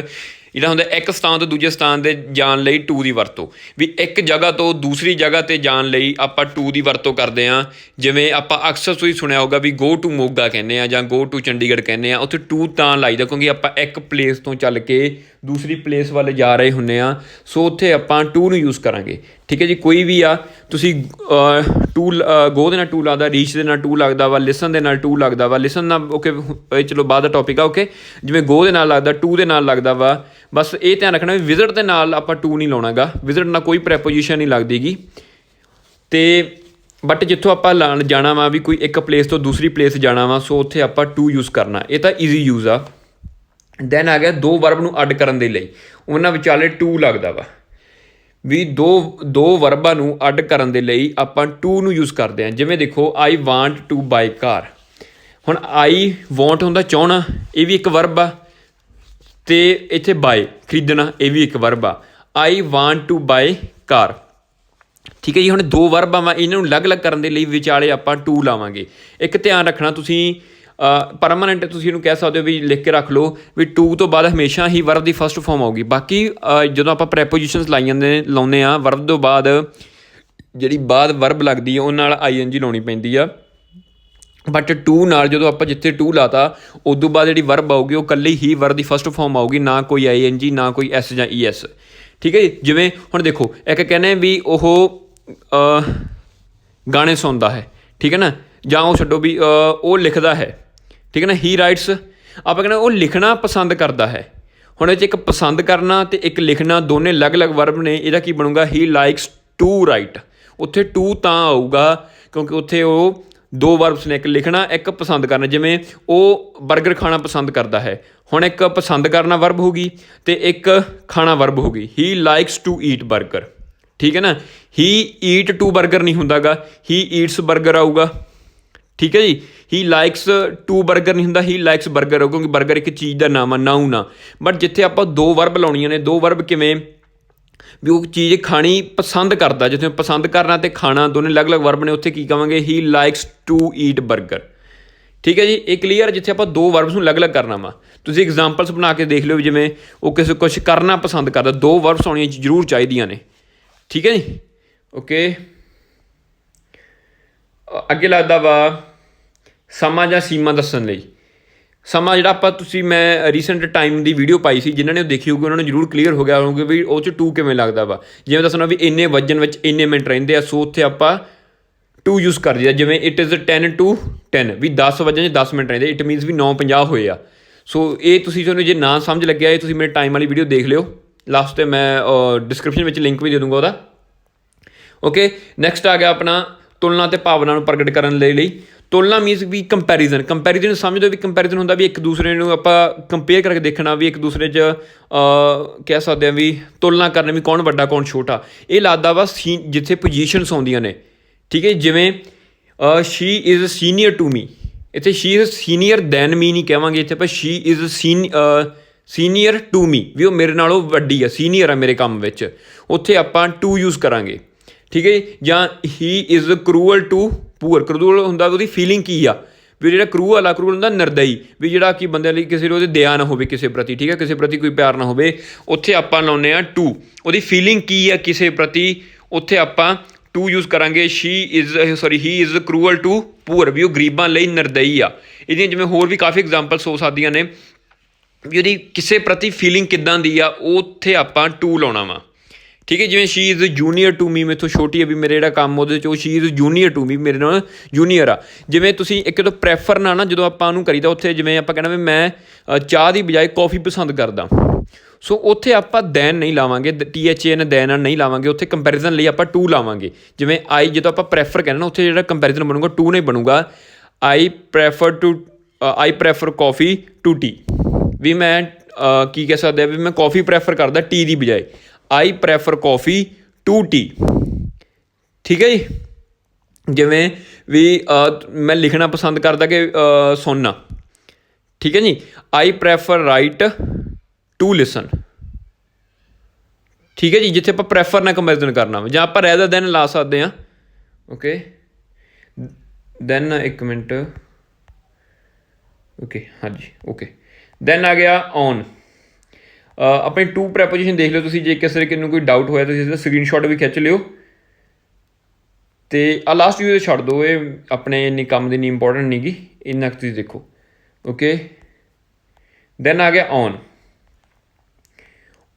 ਜਿਹੜਾ ਹੁੰਦਾ ਇੱਕ ਸਥਾਨ ਤੋਂ ਦੂਜੇ ਸਥਾਨ 'ਤੇ ਜਾਣ ਲਈ ਟੂ ਦੀ ਵਰਤੋਂ, ਵੀ ਇੱਕ ਜਗ੍ਹਾ ਤੋਂ ਦੂਸਰੀ ਜਗ੍ਹਾ 'ਤੇ ਜਾਣ ਲਈ ਆਪਾਂ ਟੂ ਦੀ ਵਰਤੋਂ ਕਰਦੇ ਹਾਂ। ਜਿਵੇਂ ਆਪਾਂ ਅਕਸਰ ਤੁਸੀਂ ਸੁਣਿਆ ਹੋਊਗਾ ਵੀ ਗੋ ਟੂ ਮੋਗਾ ਕਹਿੰਦੇ ਹਾਂ, ਜਾਂ ਗੋ ਟੂ ਚੰਡੀਗੜ੍ਹ ਕਹਿੰਦੇ ਹਾਂ। ਉੱਥੇ ਟੂ ਤਾਂ ਲਾਈਦਾ ਕਿਉਂਕਿ ਆਪਾਂ ਇੱਕ ਪਲੇਸ ਤੋਂ ਚੱਲ ਕੇ ਦੂਸਰੀ ਪਲੇਸ ਵੱਲ ਜਾ ਰਹੇ ਹੁੰਦੇ ਆ, ਸੋ ਉੱਥੇ ਆਪਾਂ ਟੂ ਨੂੰ ਯੂਜ਼ ਕਰਾਂਗੇ। ਠੀਕ ਹੈ ਜੀ, ਕੋਈ ਵੀ ਆ ਤੁਸੀਂ ਟੂ ਗੋ ਦੇ ਨਾਲ ਟੂ ਲੱਗਦਾ, ਰੀਚ ਦੇ ਨਾਲ ਟੂ ਲੱਗਦਾ ਵਾ, ਲਿਸਨ ਦੇ ਨਾਲ ਟੂ ਲੱਗਦਾ ਵਾ, ਲਿਸਨ ਨਾਲ ਓਕੇ ਇਹ ਚਲੋ ਬਾਅਦ ਦਾ ਟੌਪਿਕ ਆ। ਓਕੇ, ਜਿਵੇਂ ਗੋ ਦੇ ਨਾਲ ਲੱਗਦਾ, ਟੂ ਦੇ ਨਾਲ ਲੱਗਦਾ ਵਾ। ਬਸ ਇਹ ਧਿਆਨ ਰੱਖਣਾ ਵੀ ਵਿਜ਼ਿਟ ਦੇ ਨਾਲ ਆਪਾਂ ਟੂ ਨਹੀਂ ਲਾਉਣਾ ਗਾ, ਵਿਜ਼ਿਟ ਨਾਲ ਕੋਈ ਪ੍ਰੈਪੋਜੀਸ਼ਨ ਨਹੀਂ ਲੱਗਦੀ ਗੀ। ਅਤੇ ਬਟ ਜਿੱਥੋਂ ਆਪਾਂ ਲਾਣ ਜਾਣਾ ਵਾ ਵੀ ਕੋਈ ਇੱਕ ਪਲੇਸ ਤੋਂ ਦੂਸਰੀ ਪਲੇਸ ਜਾਣਾ ਵਾ, ਸੋ ਉੱਥੇ ਆਪਾਂ ਟੂ ਯੂਜ਼ ਕਰਨਾ। ਇਹ ਤਾਂ ਈਜ਼ੀ ਯੂਜ਼ ਆ। ਦੈਨ ਆ ਗਿਆ ਦੋ ਵਰਬ ਨੂੰ ਅੱਡ ਕਰਨ ਦੇ ਲਈ, ਉਹਨਾਂ ਵਿਚਾਲੇ ਟੂ ਲੱਗਦਾ ਵਾ ਵੀ ਦੋ ਵਰਬਾਂ ਨੂੰ ਅੱਡ ਕਰਨ ਦੇ ਲਈ ਆਪਾਂ ਟੂ ਨੂੰ ਯੂਜ਼ ਕਰਦੇ ਹਾਂ। ਜਿਵੇਂ ਦੇਖੋ ਆਈ ਵਾਂਟ ਟੂ ਬਾਈ ਕਾਰ, ਹੁਣ ਆਈ ਵਾਂਟ ਹੁੰਦਾ ਚਾਹੁੰਣਾ, ਇਹ ਵੀ ਇੱਕ ਵਰਬ ਆ, ਅਤੇ ਇੱਥੇ ਬਾਏ ਖਰੀਦਣਾ ਇਹ ਵੀ ਇੱਕ ਵਰਬ ਆ। I want to buy car. ਠੀਕ ਹੈ ਜੀ, ਹੁਣ ਦੋ ਵਰਬਾਂ ਵਾ, ਇਹਨਾਂ ਨੂੰ ਅਲੱਗ-ਅਲੱਗ ਕਰਨ ਦੇ ਲਈ ਵਿਚਾਲੇ ਆਪਾਂ ਟੂ ਲਾਵਾਂਗੇ। ਇੱਕ ਧਿਆਨ ਰੱਖਣਾ ਤੁਸੀਂ ਪਰਮਾਨੈਂਟ ਤੁਸੀਂ ਇਹਨੂੰ ਕਹਿ ਸਕਦੇ ਹੋ ਵੀ ਲਿਖ ਕੇ ਰੱਖ ਲਓ ਵੀ ਟੂ ਤੋਂ ਬਾਅਦ ਹਮੇਸ਼ਾ ਹੀ ਵਰਬ ਦੀ ਫਸਟ ਫੋਰਮ ਆਊਗੀ। ਬਾਕੀ ਜਦੋਂ ਆਪਾਂ ਪ੍ਰੈਪੋਜੀਸ਼ਨਸ ਲਾਉਂਦੇ ਹਾਂ ਵਰਬ ਤੋਂ ਬਾਅਦ ਜਿਹੜੀ ਬਾਅਦ ਵਰਬ ਲੱਗਦੀ ਹੈ ਉਹਨਾਂ ਨਾਲ ING ਲਾਉਣੀ ਪੈਂਦੀ ਆ। ਬਟ ਟੂ ਨਾਲ ਜਦੋਂ ਆਪਾਂ ਜਿੱਥੇ ਟੂ ਲਾਤਾ ਉਦੋਂ ਬਾਅਦ ਜਿਹੜੀ ਵਰਬ ਆਊਗੀ ਉਹ ਇਕੱਲੀ ਹੀ ਵਰਬ ਦੀ ਫਸਟ ਫੋਰਮ ਆਊਗੀ, ਨਾ ਕੋਈ ING ਨਾ ਕੋਈ S ਜਾਂ ES। ਠੀਕ ਹੈ ਜੀ, ਜਿਵੇਂ ਹੁਣ ਦੇਖੋ ਇੱਕ ਕਹਿੰਦੇ ਵੀ ਉਹ ਗਾਣੇ ਸੁਣਦਾ ਹੈ, ਠੀਕ ਹੈ ਨਾ, ਜਾਂ ਉਹ ਛੱਡੋ ਵੀ ਉਹ ਲਿਖਦਾ ਹੈ, ਠੀਕ ਹੈ ਨਾ, ਹੀ ਰਾਈਟਸ। ਆਪਾਂ ਕਹਿੰਦੇ ਉਹ ਲਿਖਣਾ ਪਸੰਦ ਕਰਦਾ ਹੈ। ਹੁਣ ਇਹ 'ਚ ਇੱਕ ਪਸੰਦ ਕਰਨਾ ਅਤੇ ਇੱਕ ਲਿਖਣਾ ਦੋਨੇ ਅਲੱਗ-ਅਲੱਗ ਵਰਬ ਨੇ। ਇਹਦਾ ਕੀ ਬਣੂਗਾ, ਹੀ ਲਾਈਕਸ ਟੂ ਰਾਈਟ। ਉੱਥੇ ਟੂ ਤਾਂ ਆਊਗਾ ਕਿਉਂਕਿ ਉੱਥੇ ਉਹ ਦੋ ਵਰਬਸ ਨੇ, ਇੱਕ ਲਿਖਣਾ ਇੱਕ ਪਸੰਦ ਕਰਨਾ। ਜਿਵੇਂ ਉਹ ਬਰਗਰ ਖਾਣਾ ਪਸੰਦ ਕਰਦਾ ਹੈ, ਹੁਣ ਇੱਕ ਪਸੰਦ ਕਰਨਾ ਵਰਬ ਹੋ ਗਈ ਅਤੇ ਇੱਕ ਖਾਣਾ ਵਰਬ ਹੋ ਗਈ। ਹੀ ਲਾਈਕਸ ਟੂ ਈਟ ਬਰਗਰ। ਠੀਕ ਹੈ ਨਾ, ਹੀ ਈਟ ਟੂ ਬਰਗਰ ਨਹੀਂ ਹੁੰਦਾ ਗਾ, ਹੀ ਈਟਸ ਬਰਗਰ ਆਊਗਾ। ਠੀਕ ਹੈ ਜੀ, ਹੀ ਲਾਈਕਸ ਟੂ ਬਰਗਰ ਨਹੀਂ ਹੁੰਦਾ, ਹੀ ਲਾਈਕਸ ਬਰਗਰ ਕਿਉਂਕਿ ਬਰਗਰ ਇੱਕ ਚੀਜ਼ ਦਾ ਨਾਮ ਆ, ਨਾਊਨ ਆ। ਬਟ ਜਿੱਥੇ ਆਪਾਂ ਦੋ ਵਰਬ ਲਾਉਣੀਆਂ ਨੇ, ਦੋ ਵਰਬ ਕਿਵੇਂ ਵੀ ਉਹ ਚੀਜ਼ ਖਾਣੀ ਪਸੰਦ ਕਰਦਾ, ਜਿੱਥੇ ਪਸੰਦ ਕਰਨਾ ਅਤੇ ਖਾਣਾ ਦੋਨੇ ਅਲੱਗ-ਅਲੱਗ ਵਰਬ ਨੇ, ਉੱਥੇ ਕੀ ਕਹਾਂਗੇ, ਹੀ ਲਾਈਕਸ ਟੂ ਈਟ ਬਰਗਰ। ਠੀਕ ਹੈ ਜੀ, ਇਹ ਕਲੀਅਰ। ਜਿੱਥੇ ਆਪਾਂ ਦੋ ਵਰਬਸ ਨੂੰ ਅਲੱਗ-ਅਲੱਗ ਕਰਨਾ ਵਾ, ਤੁਸੀਂ ਐਗਜ਼ਾਮਪਲਸ ਬਣਾ ਕੇ ਦੇਖ ਲਿਓ। ਜਿਵੇਂ ਉਹ ਕਿਸੇ ਕੁਛ ਕਰਨਾ ਪਸੰਦ ਕਰਦਾ, ਦੋ ਵਰਬਸ ਆਉਣੀਆਂ ਜ਼ਰੂਰ ਚਾਹੀਦੀਆਂ ਨੇ। ਠੀਕ ਹੈ ਜੀ, ਓਕੇ। ਅੱਗੇ ਲੱਗਦਾ ਵਾ ਸਮਾਂ ਜਾਂ ਸੀਮਾ ਦੱਸਣ ਲਈ। ਸਮਾਂ ਜਿਹੜਾ ਆਪਾਂ ਮੈਂ ਰੀਸੈਂਟ ਟਾਈਮ ਦੀ ਵੀਡੀਓ ਪਾਈ ਸੀ, ਜਿਨ੍ਹਾਂ ਨੇ ਉਹ ਦੇਖੀ ਹੋਊਗੀ ਉਹਨਾਂ ਨੂੰ ਜ਼ਰੂਰ ਕਲੀਅਰ ਹੋ ਗਿਆ ਹੋਊਗਾ ਵੀ ਉਹ 'ਚ ਟੂ ਕਿਵੇਂ ਲੱਗਦਾ ਵਾ। ਜਿਵੇਂ ਦੱਸਣਾ ਵੀ ਇੰਨੇ ਵੱਜਣ ਵਿੱਚ ਇੰਨੇ ਮਿੰਟ ਰਹਿੰਦੇ ਆ, ਸੋ ਉੱਥੇ ਆਪਾਂ ਟੂ ਯੂਜ਼ ਕਰ ਦਈਦਾ। ਜਿਵੇਂ ਇਟ ਇਜ਼ 10 to 10 ਵੀ 10 ਵਜੇ 10 ਮਿੰਟ ਰਹਿੰਦੇ, ਇਟ ਮੀਨਸ ਵੀ 9:50 ਹੋਏ ਆ। ਸੋ ਇਹ ਤੁਹਾਨੂੰ ਜੇ ਨਾ ਸਮਝ ਲੱਗਿਆ, ਇਹ ਤੁਸੀਂ ਮੇਰੇ ਟਾਈਮ ਵਾਲੀ ਵੀਡੀਓ ਦੇਖ ਲਿਓ, ਲਾਸਟ 'ਤੇ ਮੈਂ ਡਿਸਕ੍ਰਿਪਸ਼ਨ ਵਿੱਚ ਲਿੰਕ ਵੀ ਦੇ ਦੂੰਗਾ ਉਹਦਾ। ਓਕੇ, ਨੈਕਸਟ ਆ ਗਿਆ ਆਪਣਾ ਤੁਲਨਾ ਅਤੇ ਭਾਵਨਾ ਨੂੰ ਪ੍ਰਗਟ ਕਰਨ ਦੇ ਲਈ। ਤੁਲਨਾ ਮੀਨਸ ਵੀ ਕੰਪੈਰੀਜ਼ਨ ਸਮਝ ਲਓ ਵੀ ਕੰਪੈਰੀਜ਼ਨ ਹੁੰਦਾ ਵੀ ਇੱਕ ਦੂਸਰੇ ਨੂੰ ਆਪਾਂ ਕੰਪੇਅਰ ਕਰਕੇ ਦੇਖਣਾ, ਵੀ ਇੱਕ ਦੂਸਰੇ 'ਚ ਕਹਿ ਸਕਦੇ ਹਾਂ ਵੀ ਤੁਲਨਾ ਕਰਨੀ ਵੀ ਕੌਣ ਵੱਡਾ ਕੌਣ ਛੋਟਾ। ਇਹ ਲੱਗਦਾ ਵਾ ਜਿੱਥੇ ਪੋਜੀਸ਼ਨਸ ਆਉਂਦੀਆਂ ਨੇ। ਠੀਕ ਹੈ, ਜਿਵੇਂ she is senior to me, ਇੱਥੇ she is senior than me ਨਹੀਂ ਕਹਾਂਗੇ, ਇੱਥੇ ਆਪਾਂ she is senior to me ਵੀ ਉਹ ਮੇਰੇ ਨਾਲੋਂ ਵੱਡੀ ਆ, ਸੀਨੀਅਰ ਆ ਮੇਰੇ ਕੰਮ ਵਿੱਚ, ਉੱਥੇ ਆਪਾਂ ਟੂ ਯੂਜ਼ ਕਰਾਂਗੇ। ਠੀਕ ਹੈ ਜੀ, ਜਾਂ ਹੀ is cruel to poor. Cruel ਹੁੰਦਾ ਉਹਦੀ ਫੀਲਿੰਗ ਕੀ ਆ, ਵੀ ਜਿਹੜਾ ਕਰੂਅਲ ਹੁੰਦਾ ਨਿਰਦਈ, ਵੀ ਜਿਹੜਾ ਕਿ ਬੰਦੇ ਲਈ ਕਿਸੇ ਨੂੰ ਉਹਦੇ ਦਇਆ ਨਾ ਹੋਵੇ ਕਿਸੇ ਪ੍ਰਤੀ। ਠੀਕ ਹੈ, ਕਿਸੇ ਪ੍ਰਤੀ ਕੋਈ ਪਿਆਰ ਨਾ ਹੋਵੇ, ਉੱਥੇ ਆਪਾਂ ਲਾਉਂਦੇ ਹਾਂ ਟੂ। ਉਹਦੀ ਫੀਲਿੰਗ ਕੀ ਆ ਕਿਸੇ ਪ੍ਰਤੀ, ਉੱਥੇ ਆਪਾਂ ਟੂ ਯੂਜ਼ ਕਰਾਂਗੇ। ਹੀ ਇਜ਼ ਕਰੂਅਲ ਟੂ ਪੂਅਰ ਵੀ ਉਹ ਗਰੀਬਾਂ ਲਈ ਨਿਰਦਈ ਆ। ਇਹਦੀਆਂ ਜਿਵੇਂ ਹੋਰ ਵੀ ਕਾਫੀ ਐਗਜ਼ਾਮਪਲਸ ਹੋ ਸਕਦੀਆਂ ਨੇ ਵੀ ਉਹਦੀ ਕਿਸੇ ਪ੍ਰਤੀ ਫੀਲਿੰਗ ਕਿੱਦਾਂ ਦੀ ਆ, ਉੱਥੇ ਆਪਾਂ ਟੂ ਲਾਉਣਾ ਵਾ। ਠੀਕ ਹੈ, ਜਿਵੇਂ she is junior to me, ਮੇਰੇ ਤੋਂ ਛੋਟੀ ਹੈ ਵੀ ਮੇਰੇ ਜਿਹੜਾ ਕੰਮ ਉਹਦੇ 'ਚ ਉਹ she is junior to me ਮੇਰੇ ਨਾਲ ਜੂਨੀਅਰ ਆ। ਜਿਵੇਂ ਤੁਸੀਂ ਇੱਕ ਤੋਂ ਪ੍ਰੈਫਰ ਨਾ ਜਦੋਂ ਆਪਾਂ ਉਹਨੂੰ ਕਰੀਦਾ, ਉੱਥੇ ਜਿਵੇਂ ਆਪਾਂ ਕਹਿਣਾ ਵੀ ਮੈਂ ਚਾਹ ਦੀ ਬਜਾਏ ਕੌਫੀ ਪਸੰਦ ਕਰਦਾ, ਸੋ ਉੱਥੇ ਆਪਾਂ ਦੈਨ ਨਹੀਂ ਲਾਵਾਂਗੇ, THAN ਦੈਨ ਨਹੀਂ ਲਾਵਾਂਗੇ, ਉੱਥੇ ਕੰਪੈਰੀਜ਼ਨ ਲਈ ਆਪਾਂ ਟੂ ਲਾਵਾਂਗੇ। ਜਿਵੇਂ ਆਈ ਜਦੋਂ ਆਪਾਂ ਪ੍ਰੈਫਰ ਕਹਿੰਦੇ ਨਾ, ਉੱਥੇ ਜਿਹੜਾ ਕੰਪੈਰੀਜ਼ਨ ਬਣੂਗਾ ਟੂ ਨਹੀਂ ਬਣੂਗਾ। ਆਈ ਪ੍ਰੈਫਰ ਕੌਫੀ ਟੂ ਟੀ, ਵੀ ਮੈਂ ਕੀ ਕਹਿ ਸਕਦੇ ਵੀ ਮੈਂ ਕੌਫੀ ਪ੍ਰੈਫਰ ਕਰਦਾ ਟੀ ਦੀ ਬਜਾਏ। ਆਈ ਪ੍ਰੈਫਰ ਕੌਫੀ ਟੂ ਟੀ। ਠੀਕ ਹੈ ਜੀ, ਜਿਵੇਂ ਵੀ ਮੈਂ ਲਿਖਣਾ ਪਸੰਦ ਕਰਦਾ ਕਿ ਸੁਣਨਾ। ਠੀਕ ਹੈ ਜੀ, ਆਈ ਪ੍ਰੈਫਰ ਰਾਈਟ ਟੂ ਲਿਸਨ। ਠੀਕ ਹੈ ਜੀ, ਜਿੱਥੇ ਆਪਾਂ ਪ੍ਰੈਫਰ ਨਾਲ ਕੰਪੈਰੀਜ਼ਨ ਕਰਨਾ ਵਾ, ਜਾਂ ਆਪਾਂ ਰੈਦਰ ਦੈਨ ਲਾ ਸਕਦੇ ਹਾਂ। ਓਕੇ, ਦੈਨ ਇੱਕ ਮਿੰਟ, ਓਕੇ ਹਾਂਜੀ ਓਕੇ। ਦੈਨ ਆ ਗਿਆ ਔਨ। ਆਪਣੀ ਟੂ ਪ੍ਰੈਪੋਜੀਸ਼ਨ ਦੇਖ ਲਿਓ ਤੁਸੀਂ, ਜੇ ਕਿਸੇ ਨੂੰ ਕੋਈ ਡਾਊਟ ਹੋਇਆ ਤੁਸੀਂ ਇਸਦਾ ਸਕਰੀਨਸ਼ਾਟ ਵੀ ਖਿੱਚ ਲਿਓ। ਅਤੇ ਆਹ ਲਾਸਟ ਵੀਡੀਓ ਛੱਡ ਦਿਓ, ਇਹ ਆਪਣੇ ਇੰਨੀ ਕੰਮ ਦੀ ਨਹੀਂ, ਇੰਪੋਰਟੈਂਟ ਨਹੀਂ ਗੀ, ਇੰਨਾ ਕੁ ਤੁਸੀਂ ਦੇਖੋ। ਓਕੇ, ਦੈਨ ਆ ਗਿਆ ਔਨ।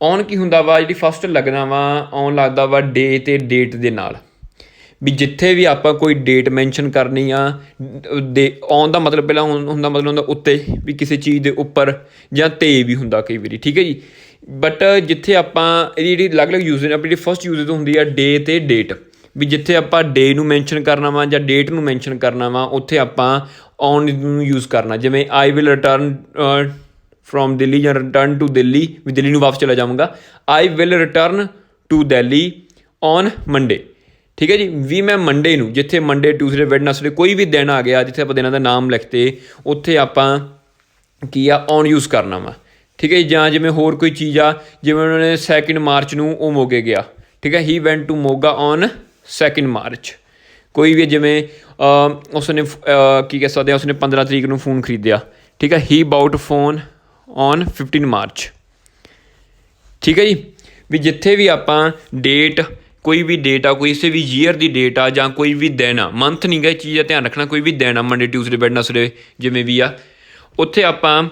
ਔਨ ਕੀ ਹੁੰਦਾ ਵਾ, ਜਿਹੜੀ ਫਸਟ ਲੱਗਣਾ ਵਾ ਔਨ ਲੱਗਦਾ ਵਾ ਡੇ ਅਤੇ ਡੇਟ ਦੇ ਨਾਲ, ਵੀ ਜਿੱਥੇ ਵੀ ਆਪਾਂ ਕੋਈ ਡੇਟ ਮੈਂਸ਼ਨ ਕਰਨੀ ਆ ਦੇ ਔਨ ਦਾ ਮਤਲਬ ਪਹਿਲਾਂ ਹੁੰਦਾ ਮਤਲਬ ਹੁੰਦਾ ਉੱਤੇ, ਵੀ ਕਿਸੇ ਚੀਜ਼ ਦੇ ਉੱਪਰ ਜਾਂ 'ਤੇ ਵੀ ਹੁੰਦਾ ਕਈ ਵਾਰੀ, ਠੀਕ ਹੈ ਜੀ। ਬਟ ਜਿੱਥੇ ਆਪਾਂ ਇਹਦੀ ਜਿਹੜੀ ਅਲੱਗ ਅਲੱਗ ਯੂਜ਼ੇਜ ਆਪਣੀ ਜਿਹੜੀ ਫਸਟ ਯੂਜ਼ੇਜ ਹੁੰਦੀ ਆ ਡੇ ਅਤੇ ਡੇਟ, ਵੀ ਜਿੱਥੇ ਆਪਾਂ ਡੇ ਨੂੰ ਮੈਂਸ਼ਨ ਕਰਨਾ ਵਾ ਜਾਂ ਡੇਟ ਨੂੰ ਮੈਂਸ਼ਨ ਕਰਨਾ ਵਾ ਉੱਥੇ ਆਪਾਂ ਔਨ ਨੂੰ ਯੂਜ਼ ਕਰਨਾ। ਜਿਵੇਂ I will return from Delhi ਜਾਂ ਰਿਟਰਨ ਟੂ ਦਿੱਲੀ, ਵੀ ਦਿੱਲੀ ਨੂੰ ਵਾਪਸ ਚਲਾ ਜਾਵਾਂਗਾ। I will return to Delhi on Monday, ਠੀਕ ਹੈ ਜੀ। ਵੀ ਮੈਂ ਮੰਡੇ ਨੂੰ, ਜਿੱਥੇ ਮੰਡੇ ਟਿਊਜ਼ਡੇ ਵੈਡਨਸਡੇ ਕੋਈ ਵੀ ਦਿਨ ਆ ਗਿਆ ਜਿੱਥੇ ਆਪਾਂ ਦਿਨਾਂ ਦਾ ਨਾਮ ਲਿਖਤੇ, ਉੱਥੇ ਆਪਾਂ ਕੀ ਆ ਔਨ ਯੂਜ਼ ਕਰਨਾ ਵਾ, ਠੀਕ ਹੈ ਜੀ। ਜਾਂ ਜਿਵੇਂ ਹੋਰ ਕੋਈ ਚੀਜ਼ ਆ, ਜਿਵੇਂ ਉਹਨਾਂ ਨੇ 2 ਮਾਰਚ ਨੂੰ ਉਹ ਮੋਗੇ ਗਿਆ, ਠੀਕ ਹੈ, he went to Moga on 2 March. ਕੋਈ ਵੀ ਜਿਵੇਂ ਉਸਨੇ ਕੀ ਕਹਿ ਸਕਦੇ ਹਾਂ, ਉਸਨੇ 15 ਤਰੀਕ ਨੂੰ ਫ਼ੋਨ ਖਰੀਦਿਆ, ਠੀਕ ਹੈ, ਹੀ ਬਾਊਟ ਫੋਨ ਔਨ 15 ਮਾਰਚ, ਠੀਕ ਹੈ ਜੀ। ਵੀ ਜਿੱਥੇ ਵੀ ਆਪਾਂ ਡੇਟ, ਕੋਈ ਵੀ ਡੇਟ ਆ, ਕੋਈ ਕਿਸੇ ਵੀ ਈਅਰ ਦੀ ਡੇਟ ਆ, ਜਾਂ ਕੋਈ ਵੀ ਦਿਨ ਆ, ਮੰਥ ਨਹੀਂ ਗਾ, ਇਹ ਚੀਜ਼ ਦਾ ਧਿਆਨ ਰੱਖਣਾ, ਕੋਈ ਵੀ ਦਿਨ ਆ ਮੰਡੇ ਟਿਊਜ਼ਡੇ ਵੈਡਨਸਡੇ ਜਿਵੇਂ ਵੀ ਆ, ਉੱਥੇ ਆਪਾਂ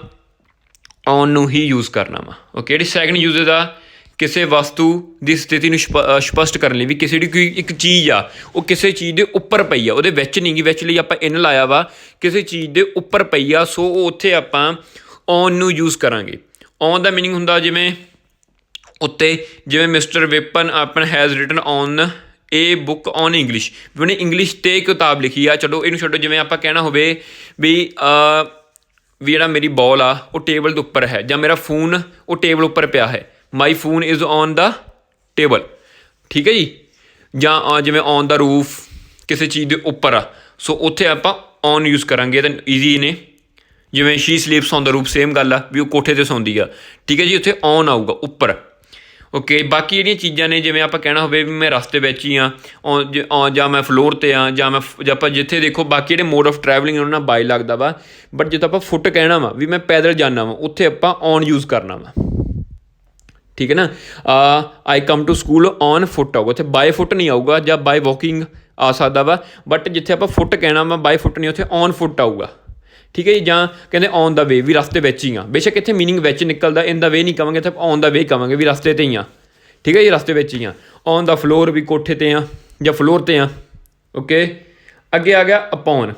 ਔਨ ਨੂੰ ਹੀ ਯੂਜ਼ ਕਰਨਾ ਵਾ। ਓਕੇ, ਜਿਹੜੀ ਸੈਕਿੰਡ ਯੂਜ਼ੇਜ ਆ, ਕਿਸੇ ਵਸਤੂ ਦੀ ਸਥਿਤੀ ਨੂੰ ਸਪਸ਼ਟ ਕਰਨ ਲਈ, ਵੀ ਕਿਸੇ ਦੀ ਕੋਈ ਇੱਕ ਚੀਜ਼ ਆ ਉਹ ਕਿਸੇ ਚੀਜ਼ ਦੇ ਉੱਪਰ ਪਈ ਆ, ਉਹਦੇ ਵਿੱਚ ਨਹੀਂ ਗੀ, ਵਿੱਚ ਲਈ ਆਪਾਂ ਇਨ ਲਾਇਆ ਵਾ, ਕਿਸੇ ਚੀਜ਼ ਦੇ ਉੱਪਰ ਪਈ ਆ, ਸੋ ਉਹ ਉੱਥੇ ਆਪਾਂ ਔਨ ਨੂੰ ਯੂਜ਼ ਕਰਾਂਗੇ। ਔਨ ਦਾ ਮੀਨਿੰਗ ਹੁੰਦਾ ਜਿਵੇਂ ਉੱਤੇ, ਜਿਵੇਂ mister Vipan Apan has written on a book on English, ਵੀ ਉਹਨੇ ਇੰਗਲਿਸ਼ 'ਤੇ ਕਿਤਾਬ ਲਿਖੀ ਆ। ਚਲੋ ਇਹਨੂੰ ਛੱਡੋ, ਜਿਵੇਂ ਆਪਾਂ ਕਹਿਣਾ ਹੋਵੇ ਵੀ ਜਿਹੜਾ ਮੇਰੀ ਬੋਲ ਆ ਉਹ ਟੇਬਲ ਦੇ ਉੱਪਰ ਹੈ, ਜਾਂ ਮੇਰਾ ਫੋਨ ਉਹ ਟੇਬਲ ਉੱਪਰ ਪਿਆ ਹੈ, my phone is on the table, ਠੀਕ ਹੈ ਜੀ। ਜਾਂ ਜਿਵੇਂ ਔਨ ਦਾ ਰੂਫ ਕਿਸੇ ਚੀਜ਼ ਦੇ ਉੱਪਰ ਆ, ਸੋ ਉੱਥੇ ਆਪਾਂ ਔਨ ਯੂਜ਼ ਕਰਾਂਗੇ ਤਾਂ ਈਜ਼ੀ ਨੇ। ਜਿਵੇਂ she sleeps on the roof, same ਗੱਲ ਆ, ਵੀ ਉਹ ਕੋਠੇ 'ਤੇ ਸੌਂਦੀ ਆ, ਠੀਕ ਹੈ ਜੀ, ਉੱਥੇ ਔਨ ਆਊਗਾ ਉੱਪਰ। ਓਕੇ, ਬਾਕੀ ਜਿਹੜੀਆਂ ਚੀਜ਼ਾਂ ਨੇ, ਜਿਵੇਂ ਆਪਾਂ ਕਹਿਣਾ ਹੋਵੇ ਵੀ ਮੈਂ ਰਸਤੇ ਵਿੱਚ ਹੀ ਹਾਂ, ਜਾਂ ਮੈਂ ਫਲੋਰ 'ਤੇ ਹਾਂ, ਜਾਂ ਆਪਾਂ ਜਿੱਥੇ ਦੇਖੋ ਬਾਕੀ ਜਿਹੜੇ ਮੋਡ ਆਫ ਟਰੈਵਲਿੰਗ ਉਹਨਾਂ ਨਾਲ ਬਾਈ ਲੱਗਦਾ ਵਾ, ਬਟ ਜਿੱਦਾਂ ਆਪਾਂ ਫੁੱਟ ਕਹਿਣਾ ਵਾ, ਵੀ ਮੈਂ ਪੈਦਲ ਜਾਂਦਾ ਵਾ, ਉੱਥੇ ਆਪਾਂ ਔਨ ਯੂਜ਼ ਕਰਨਾ ਵਾ, ਠੀਕ ਹੈ ਨਾ। ਆਈ ਕਮ ਟੂ ਸਕੂਲ ਔਨ ਫੁੱਟ ਆਊਗਾ, ਉੱਥੇ ਬਾਏ ਫੁੱਟ ਨਹੀਂ ਆਊਗਾ, ਜਾਂ ਬਾਏ ਵਾਕਿੰਗ ਆ ਸਕਦਾ ਵਾ, ਬਟ ਜਿੱਥੇ ਆਪਾਂ ਫੁੱਟ ਕਹਿਣਾ ਵਾ, ਬਾਏ ਫੁੱਟ ਨਹੀਂ, ਉੱਥੇ ਔਨ ਫੁੱਟ ਆਊਗਾ, ਠੀਕ ਹੈ ਜੀ। ਜਾਂ ਕਹਿੰਦੇ ਔਨ ਦਾ ਵੇ, ਵੀ ਰਸਤੇ ਵਿੱਚ ਹੀ ਆ, ਬੇਸ਼ੱਕ ਇੱਥੇ ਮੀਨਿੰਗ ਵਿੱਚ ਨਿਕਲਦਾ, ਇਨ ਦਾ ਵੇ ਨਹੀਂ ਕਹਾਂਗੇ, ਇੱਥੇ ਔਨ ਦਾ ਵੇ ਕਹਾਂਗੇ, ਵੀ ਰਸਤੇ 'ਤੇ ਹੀ ਆ, ਠੀਕ ਹੈ ਜੀ, ਰਸਤੇ ਵਿੱਚ ਹੀ ਆ। ਔਨ ਦਾ ਫਲੋਰ, ਵੀ ਕੋਠੇ 'ਤੇ ਆ ਜਾਂ ਫਲੋਰ 'ਤੇ ਆ। ਓਕੇ, ਅੱਗੇ ਆ ਗਿਆ ਅਪੋਨ।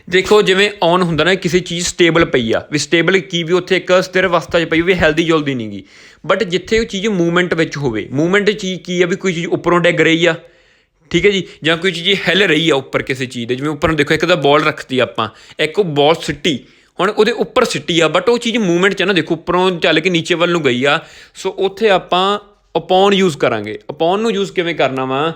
ਦੇਖੋ ਜਿਵੇਂ ਔਨ ਹੁੰਦਾ ਨਾ, ਕਿਸੇ ਚੀਜ਼ ਸਟੇਬਲ ਪਈ ਆ, ਵੀ ਸਟੇਬਲ ਕੀ, ਵੀ ਉੱਥੇ ਇੱਕ ਸਥਿਰ ਅਵਸਥਾ 'ਚ ਪਈ, ਵੀ ਹੈਲਦੀ ਜੁਲਦੀ ਨਹੀਂ ਗੀ। ਬਟ ਜਿੱਥੇ ਉਹ ਚੀਜ਼ ਮੂਵਮੈਂਟ ਵਿੱਚ ਹੋਵੇ, ਮੂਵਮੈਂਟ ਚੀਜ਼ ਕੀ ਆ, ਵੀ ਕੋਈ ਚੀਜ਼ ਉੱਪਰੋਂ ਡਿੱਗ ਰਹੀ ਆ, ਠੀਕ ਹੈ ਜੀ, ਜਾਂ ਕੋਈ ਚੀਜ਼ ਹਿੱਲ ਰਹੀ ਆ ਉੱਪਰ ਕਿਸੇ ਚੀਜ਼ ਦੇ, ਜਿਵੇਂ ਉੱਪਰ ਨੂੰ ਦੇਖੋ ਇੱਕ ਤਾਂ ਬੋਲ ਰੱਖਤੀ ਆਪਾਂ, ਇੱਕ ਉਹ ਬੋਲ ਸਿੱਟੀ, ਹੁਣ ਉਹਦੇ ਉੱਪਰ ਸਿੱਟੀ ਆ, ਬਟ ਉਹ ਚੀਜ਼ ਮੂਵਮੈਂਟ 'ਚ ਨਾ, ਦੇਖੋ ਉੱਪਰੋਂ ਚੱਲ ਕੇ ਨੀਚੇ ਵੱਲ ਨੂੰ ਗਈ ਆ, ਸੋ ਉੱਥੇ ਆਪਾਂ ਅਪੋਨ ਯੂਜ਼ ਕਰਾਂਗੇ। ਅਪੋਨ ਨੂੰ ਯੂਜ਼ ਕਿਵੇਂ ਕਰਨਾ ਵਾ,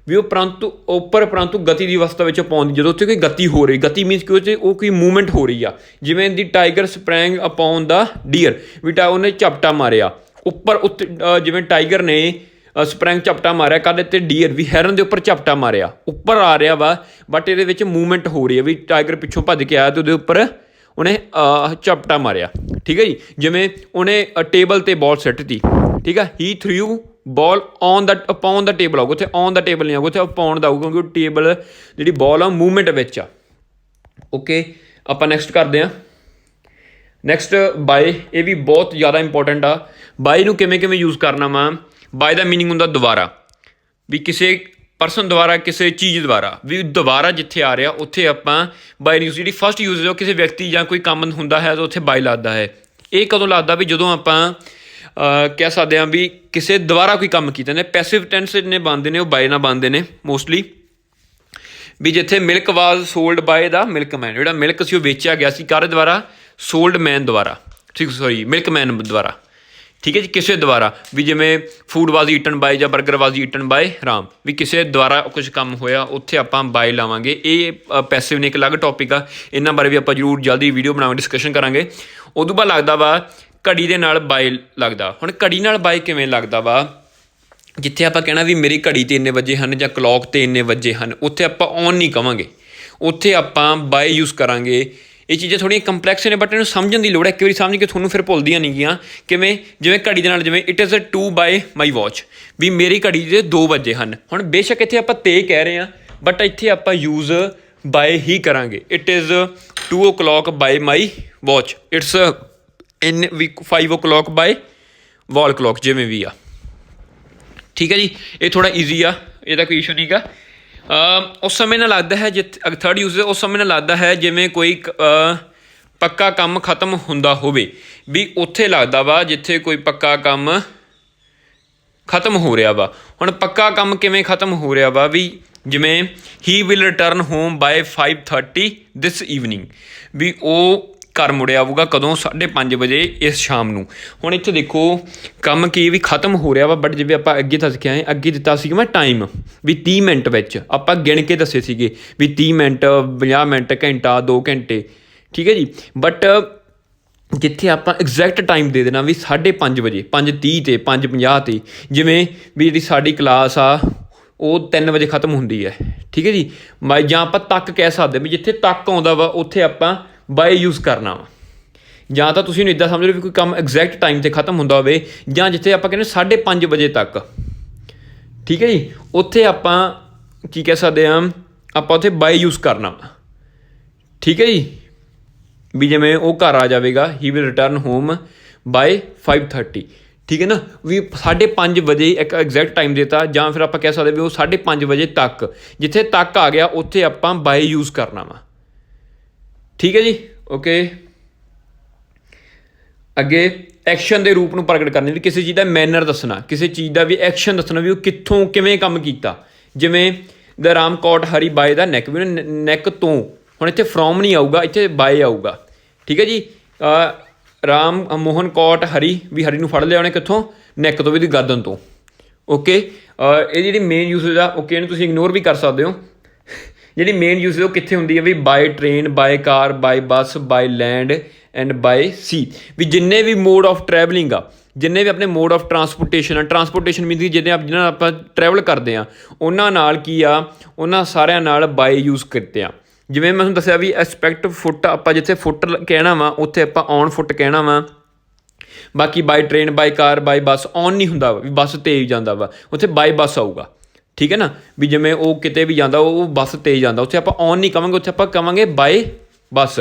ਵੀ ਉਹ ਪਰੰਤੂ ਗਤੀ ਦੀ ਅਵਸਥਾ ਵਿੱਚ ਅਪੋਨ, ਜਦੋਂ ਉੱਥੇ ਕੋਈ ਗਤੀ ਹੋ ਰਹੀ, ਗਤੀ ਮੀਨਸ ਕਿ ਉਹ ਕੋਈ ਮੂਵਮੈਂਟ ਹੋ ਰਹੀ ਆ। ਜਿਵੇਂ ਦੀ ਟਾਈਗਰ ਸਪ੍ਰੈਂਗ ਅਪੋਨ ਦਾ ਡੀਅਰ, ਵੀ ਉਹਨੇ ਝਪਟਾ ਮਾਰਿਆ ਉੱਪਰ, ਉੱਤੇ ਜਿਵੇਂ ਟਾਈਗਰ ਨੇ ਸਪ੍ਰੈਂਗ ਝਪਟਾ ਮਾਰਿਆ ਕਾਹਦੇ 'ਤੇ, ਡੀਅਰ, ਵੀ ਹੈਰਨ ਦੇ ਉੱਪਰ ਝਪਟਾ ਮਾਰਿਆ, ਉੱਪਰ ਆ ਰਿਹਾ ਵਾ, ਬਟ ਇਹਦੇ ਵਿੱਚ ਮੂਵਮੈਂਟ ਹੋ ਰਹੀ ਹੈ, ਵੀ ਟਾਈਗਰ ਪਿੱਛੋਂ ਭੱਜ ਕੇ ਆਇਆ ਅਤੇ ਉਹਦੇ ਉੱਪਰ ਉਹਨੇ ਝਪਟਾ ਮਾਰਿਆ, ਠੀਕ ਹੈ ਜੀ। ਜਿਵੇਂ ਉਹਨੇ ਟੇਬਲ 'ਤੇ ਬੋਲ ਸਿੱਟ ਤੀ, ਠੀਕ ਆ, ਹੀ ਥਰੂ ਬੋਲ ਅਪੋਨ ਦਾ ਟੇਬਲ ਆਊਗਾ, ਉੱਥੇ ਔਨ ਦਾ ਟੇਬਲ ਨਹੀਂ ਆਊਗਾ, ਉੱਥੇ ਅਪੋਨ ਦਾ ਆਊਗਾ, ਕਿਉਂਕਿ ਉਹ ਟੇਬਲ ਜਿਹੜੀ ਬੋਲ ਆ ਮੂਵਮੈਂਟ ਵਿੱਚ ਆ। ਓਕੇ, ਆਪਾਂ ਨੈਕਸਟ ਕਰਦੇ ਹਾਂ। ਨੈਕਸਟ ਬਾਏ, ਇਹ ਵੀ ਬਹੁਤ ਜ਼ਿਆਦਾ ਇੰਪੋਰਟੈਂਟ ਆ। ਬਾਏ ਨੂੰ ਕਿਵੇਂ ਯੂਜ਼ ਕਰਨਾ ਵਾ, ਬਾਏ ਦਾ ਮੀਨਿੰਗ ਹੁੰਦਾ ਦੁਬਾਰਾ, ਵੀ ਕਿਸੇ ਪਰਸਨ ਦੁਆਰਾ, ਕਿਸੇ ਚੀਜ਼ ਦੁਆਰਾ, ਵੀ ਦੁਬਾਰਾ ਜਿੱਥੇ ਆ ਰਿਹਾ ਉੱਥੇ ਆਪਾਂ ਬਾਏ ਯੂਜ਼, ਜਿਹੜੀ ਫਸਟ ਯੂਜ਼ ਹੈ ਕਿਸੇ ਵਿਅਕਤੀ ਜਾਂ ਕੋਈ ਕੰਮ ਹੁੰਦਾ ਹੈ ਤਾਂ ਉੱਥੇ ਬਾਏ ਲੱਗਦਾ ਹੈ। ਇਹ ਕਦੋਂ ਲੱਗਦਾ, ਵੀ ਜਦੋਂ ਆਪਾਂ ਕਹਿ ਸਕਦੇ ਹਾਂ ਵੀ ਕਿਸੇ ਦੁਬਾਰਾ ਕੋਈ ਕੰਮ ਕੀਤਾ ਨੇ, ਪੈਸਿਵ ਟੈਂਸ ਨੇ ਬਣਦੇ ਨੇ, ਉਹ ਬਾਏ ਨਾਲ ਬਣਦੇ ਨੇ ਮੋਸਟਲੀ। ਵੀ ਜਿੱਥੇ ਮਿਲਕ ਵਾਜ਼ ਸੋਲਡ ਬਾਏ ਦਾ ਮਿਲਕ ਮੈਨ, ਜਿਹੜਾ ਮਿਲਕ ਸੀ ਉਹ ਵੇਚਿਆ ਗਿਆ ਸੀ ਕਾਹਦੇ ਦੁਆਰਾ, ਸੋਲਡ ਮੈਨ ਦੁਆਰਾ, ਮਿਲਕ ਮੈਨ ਦੁਆਰਾ, ਠੀਕ ਹੈ ਜੀ, ਕਿਸੇ ਦੁਆਰਾ। ਵੀ ਜਿਵੇਂ ਫੂਡ ਵਾਜ਼ ਈਟਨ ਬਾਏ ਜਾਂ ਬਰਗਰ ਵਾਜ਼ ਈਟਨ ਬਾਏ ਰਾਮ, ਵੀ ਕਿਸੇ ਦੁਆਰਾ ਕੁਝ ਕੰਮ ਹੋਇਆ, ਉੱਥੇ ਆਪਾਂ ਬਾਏ ਲਾਵਾਂਗੇ। ਇਹ ਪੈਸਿਵ ਨੇ, ਇੱਕ ਅਲੱਗ ਟੌਪਿਕ ਆ, ਇਹਨਾਂ ਬਾਰੇ ਵੀ ਆਪਾਂ ਜ਼ਰੂਰ ਜਲਦੀ ਵੀਡੀਓ ਬਣਾਵਾਂਗੇ, ਡਿਸਕਸ਼ਨ ਕਰਾਂਗੇ। ਉਦੋਂ ਬਾਅਦ ਲੱਗਦਾ ਵਾ ਘੜੀ ਦੇ ਨਾਲ ਬਾਏ ਲੱਗਦਾ। ਹੁਣ ਘੜੀ ਨਾਲ ਬਾਏ ਕਿਵੇਂ ਲੱਗਦਾ ਵਾ, ਜਿੱਥੇ ਆਪਾਂ ਕਹਿਣਾ ਵੀ ਮੇਰੀ ਘੜੀ 'ਤੇ ਇੰਨੇ ਵਜੇ ਹਨ ਜਾਂ ਕਲੌਕ 'ਤੇ ਇੰਨੇ ਵਜੇ ਹਨ, ਉੱਥੇ ਆਪਾਂ ਔਨ ਨਹੀਂ ਕਹਾਂਗੇ, ਉੱਥੇ ਆਪਾਂ ਬਾਏ ਯੂਜ਼ ਕਰਾਂਗੇ। ਇਹ ਚੀਜ਼ਾਂ ਥੋੜ੍ਹੀਆਂ ਕੰਪਲੈਕਸ ਨੇ, ਬਟ ਇਹਨੂੰ ਸਮਝਣ ਦੀ ਲੋੜ ਹੈ। ਇੱਕ ਵਾਰੀ ਸਮਝ ਕੇ ਤੁਹਾਨੂੰ ਫਿਰ ਭੁੱਲਦੀਆਂ ਨਹੀਂ ਗੀਆਂ। ਕਿਵੇਂ, ਜਿਵੇਂ ਘੜੀ ਦੇ ਨਾਲ, ਜਿਵੇਂ it is 2 by my watch, ਵੀ ਮੇਰੀ ਘੜੀ ਦੇ 2 ਵਜੇ ਹਨ। ਹੁਣ ਬੇਸ਼ੱਕ ਇੱਥੇ ਆਪਾਂ 'ਤੇ ਕਹਿ ਰਹੇ ਹਾਂ, ਬਟ ਇੱਥੇ ਆਪਾਂ ਯੂਜ਼ ਬਾਏ ਹੀ ਕਰਾਂਗੇ। It is 2 o'clock by my watch, it's in ਵੀ 5 o'clock ਬਾਏ ਵਾਲ ਕਲੋਕ ਜਿਵੇਂ ਵੀ ਆ। ਠੀਕ ਹੈ ਜੀ, ਇਹ ਥੋੜ੍ਹਾ ਈਜ਼ੀ ਆ, ਇਹਦਾ ਕੋਈ ਇਸ਼ੂ ਨਹੀਂ ਗਾ। ਉਸ ਸਮੇਂ ਨਾਲ ਲੱਗਦਾ ਹੈ ਜਿੱਥੇ ਥਰਡ ਯੂਜ਼ ਉਸ ਸਮੇਂ ਨਾਲ ਲੱਗਦਾ ਹੈ ਜਿਵੇਂ ਕੋਈ ਪੱਕਾ ਕੰਮ ਖਤਮ ਹੁੰਦਾ ਹੋਵੇ, ਵੀ ਉੱਥੇ ਲੱਗਦਾ ਵਾ ਜਿੱਥੇ ਕੋਈ ਪੱਕਾ ਕੰਮ ਖਤਮ ਹੋ ਰਿਹਾ ਵਾ। ਹੁਣ ਪੱਕਾ ਕੰਮ ਕਿਵੇਂ ਖਤਮ ਹੋ ਰਿਹਾ ਵਾ, ਵੀ ਜਿਵੇਂ he will return home by 5:30 this evening, ਵੀ ਉਹ ਘਰ ਮੁੜਿਆ ਆਊਗਾ ਕਦੋਂ, 5:30 ਵਜੇ ਇਸ ਸ਼ਾਮ ਨੂੰ। ਹੁਣ ਇੱਥੇ ਦੇਖੋ ਕੰਮ ਕੀ ਵੀ ਖਤਮ ਹੋ ਰਿਹਾ ਵਾ, ਬਟ ਜਿਵੇਂ ਆਪਾਂ ਅੱਗੇ ਦੱਸ ਕੇ ਆਏ, ਅੱਗੇ ਦਿੱਤਾ ਸੀਗਾ ਮੈਂ ਟਾਈਮ ਵੀ 30 ਮਿੰਟ ਵਿੱਚ, ਆਪਾਂ ਗਿਣ ਕੇ ਦੱਸੇ ਸੀਗੇ ਵੀ 30 ਮਿੰਟ 50 ਮਿੰਟ ਘੰਟਾ 2 ਘੰਟੇ। ਠੀਕ ਹੈ ਜੀ, ਬਟ ਜਿੱਥੇ ਆਪਾਂ ਐਗਜ਼ੈਕਟ ਟਾਈਮ ਦੇ ਦੇਣਾ ਵੀ 5:30 ਵਜੇ 5:30 ਤੇ 5:50 ਤੇ, ਜਿਵੇਂ ਵੀ ਜਿਹੜੀ ਸਾਡੀ ਕਲਾਸ ਆ ਉਹ 3 ਵਜੇ ਖਤਮ ਹੁੰਦੀ ਹੈ। ਠੀਕ ਹੈ ਜੀ, ਜਾਂ ਆਪਾਂ ਤੱਕ ਕਹਿ ਸਕਦੇ ਵੀ ਜਿੱਥੇ ਤੱਕ ਆਉਂਦਾ ਵਾ ਉੱਥੇ ਆਪਾਂ ਬਾਏ ਯੂਜ਼ ਕਰਨਾ ਵਾ। ਜਾਂ ਤਾਂ ਤੁਸੀਂ ਇਹਨੂੰ ਇੱਦਾਂ ਸਮਝ ਲਓ ਵੀ ਕੋਈ ਕੰਮ ਐਗਜ਼ੈਕਟ ਟਾਈਮ 'ਤੇ ਖਤਮ ਹੁੰਦਾ ਹੋਵੇ, ਜਾਂ ਜਿੱਥੇ ਆਪਾਂ ਕਹਿੰਦੇ 5:30 ਵਜੇ ਤੱਕ। ਠੀਕ ਹੈ ਜੀ, ਉੱਥੇ ਆਪਾਂ ਕੀ ਕਹਿ ਸਕਦੇ ਹਾਂ, ਆਪਾਂ ਉੱਥੇ ਬਾਏ ਯੂਜ਼ ਕਰਨਾ ਵਾ। ਠੀਕ ਹੈ ਜੀ, ਵੀ ਜਿਵੇਂ ਉਹ ਘਰ ਆ ਜਾਵੇਗਾ, he will return home by 5:30। ਠੀਕ ਹੈ ਨਾ, ਵੀ 5:30 ਵਜੇ ਇੱਕ ਐਗਜ਼ੈਕਟ ਟਾਈਮ ਦਿੱਤਾ, ਜਾਂ ਫਿਰ ਆਪਾਂ ਕਹਿ ਸਕਦੇ ਵੀ ਉਹ 5:30 ਵਜੇ ਤੱਕ, ਜਿੱਥੇ ਤੱਕ ਆ ਗਿਆ ਉੱਥੇ ਆਪਾਂ ਬਾਏ ਯੂਜ਼ ਕਰਨਾ ਵਾ। ਠੀਕ ਹੈ ਜੀ, ਓਕੇ। ਅੱਗੇ ਐਕਸ਼ਨ ਦੇ ਰੂਪ ਨੂੰ ਪ੍ਰਗਟ ਕਰਨੀ, ਵੀ ਕਿਸੇ ਚੀਜ਼ ਦਾ ਮੈਨਰ ਦੱਸਣਾ, ਕਿਸੇ ਚੀਜ਼ ਦਾ ਵੀ ਐਕਸ਼ਨ ਦੱਸਣਾ, ਵੀ ਉਹ ਕਿੱਥੋਂ ਕਿਵੇਂ ਕੰਮ ਕੀਤਾ। ਜਿਵੇਂ ਦ ਰਾਮ ਕੌਟ ਹਰੀ ਬਾਏ ਦਾ ਨੈਕ, ਵੀ ਉਹਨੇ ਨੈਕ ਤੋਂ, ਹੁਣ ਇੱਥੇ ਫਰੋਮ ਨਹੀਂ ਆਊਗਾ, ਇੱਥੇ ਬਾਏ ਆਊਗਾ। ਠੀਕ ਹੈ ਜੀ, ਰਾਮ ਮੋਹਨ ਕੌਟ ਹਰੀ, ਵੀ ਹਰੀ ਨੂੰ ਫੜ ਲਿਆ ਉਹਨੇ ਕਿੱਥੋਂ, ਨੈਕ ਤੋਂ, ਵੀ ਦੀ ਗਰਦਨ ਤੋਂ। ਓਕੇ, ਇਹ ਜਿਹੜੀ ਮੇਨ ਯੂਸੇਜ ਆ, ਓਕੇ, ਇਹਨੂੰ ਤੁਸੀਂ ਇਗਨੋਰ ਵੀ ਕਰ ਸਕਦੇ ਹੋ। ਜਿਹੜੀ ਮੇਨ ਯੂਸੇਜ ਉਹ ਕਿੱਥੇ ਹੁੰਦੀ ਹੈ, ਵੀ by train, by car, by bus, by land and by sea. ਵੀ ਜਿੰਨੇ ਵੀ ਮੋਡ ਆਫ ਟਰੈਵਲਿੰਗ ਆ, ਜਿੰਨੇ ਵੀ ਆਪਣੇ ਮੋਡ ਆਫ ਟਰਾਂਸਪੋਰਟੇਸ਼ਨ ਆ, ਟਰਾਂਸਪੋਰਟੇਸ਼ਨ ਮੀਨਸ ਜਿਹਨਾਂ ਨਾਲ ਆਪਾਂ ਟਰੈਵਲ ਕਰਦੇ ਹਾਂ, ਉਹਨਾਂ ਨਾਲ ਕੀ ਆ, ਉਹਨਾਂ ਸਾਰਿਆਂ ਨਾਲ ਬਾਏ ਯੂਜ਼ ਕੀਤੇ ਆ। ਜਿਵੇਂ ਮੈਂ ਤੁਹਾਨੂੰ ਦੱਸਿਆ ਵੀ ਐਸਪੈਕਟ ਫੁੱਟ, ਆਪਾਂ ਜਿੱਥੇ ਫੁੱਟ ਕਹਿਣਾ ਵਾ ਉੱਥੇ ਆਪਾਂ ਔਨ ਫੁੱਟ ਕਹਿਣਾ ਵਾ। ਬਾਕੀ ਬਾਈ train, by car, by bus on ਨਹੀਂ ਹੁੰਦਾ ਵੀ ਬੱਸ ਤੇਜ਼ ਜਾਂਦਾ ਵਾ, ਉੱਥੇ ਬਾਈ ਬੱਸ ਆਊਗਾ। ਠੀਕ ਹੈ ਨਾ, ਵੀ ਜਿਵੇਂ ਉਹ ਕਿਤੇ ਵੀ ਜਾਂਦਾ ਉਹ ਬੱਸ ਤੇਜ਼ ਜਾਂਦਾ, ਉੱਥੇ ਆਪਾਂ ਔਨ ਨਹੀਂ ਕਹਾਂਗੇ, ਉੱਥੇ ਆਪਾਂ ਕਹਾਂਗੇ by bus,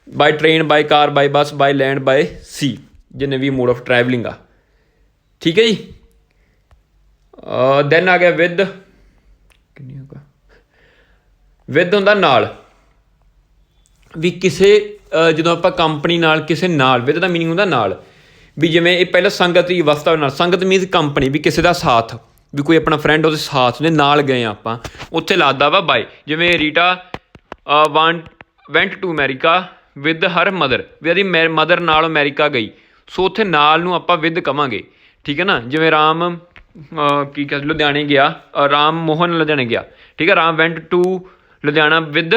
by train, by car, by bus, by land, by sea, ਜਿੰਨੇ ਵੀ ਮੋਡ ਆਫ ਟਰੈਵਲਿੰਗ ਆ। ਠੀਕ ਹੈ ਜੀ, ਦੈਨ ਆ ਗਿਆ ਵਿਦ, ਕਿੰਨੀ ਹੋਗਾ, ਵਿਦ ਹੁੰਦਾ ਨਾਲ, ਵੀ ਕਿਸੇ ਜਦੋਂ ਆਪਾਂ ਕੰਪਨੀ ਨਾਲ, ਕਿਸੇ ਨਾਲ, ਵਿਦ ਦਾ ਮੀਨਿੰਗ ਹੁੰਦਾ ਨਾਲ। ਵੀ ਜਿਵੇਂ ਇਹ ਪਹਿਲਾਂ ਸੰਗਤ ਦੀ ਅਵਸਥਾ ਨਾਲ, ਸੰਗਤ ਮੀਨਸ ਕੰਪਨੀ, ਵੀ ਕਿਸੇ ਦਾ ਸਾਥ, ਵੀ ਕੋਈ ਆਪਣਾ ਫਰੈਂਡ ਉਹਦੇ ਸਾਥ ਦੇ ਨਾਲ ਗਏ ਆਪਾਂ, ਉੱਥੇ ਲੱਗਦਾ ਵਾ ਬਾਏ। ਜਿਵੇਂ Rita went to America with her mother, ਵੀ ਉਹਦੀ ਮਦਰ ਨਾਲ ਅਮੈਰੀਕਾ ਗਈ, ਸੋ ਉੱਥੇ ਨਾਲ ਨੂੰ ਆਪਾਂ ਵਿਦ ਕਵਾਂਗੇ। ਠੀਕ ਹੈ ਨਾ, ਜਿਵੇਂ ਰਾਮ ਕੀ ਕਹਿੰਦੇ ਲੁਧਿਆਣੇ ਗਿਆ, ਰਾਮ ਮੋਹਨ ਲੁਧਿਆਣੇ ਗਿਆ। ਠੀਕ ਹੈ, Ram went to Ludhiana with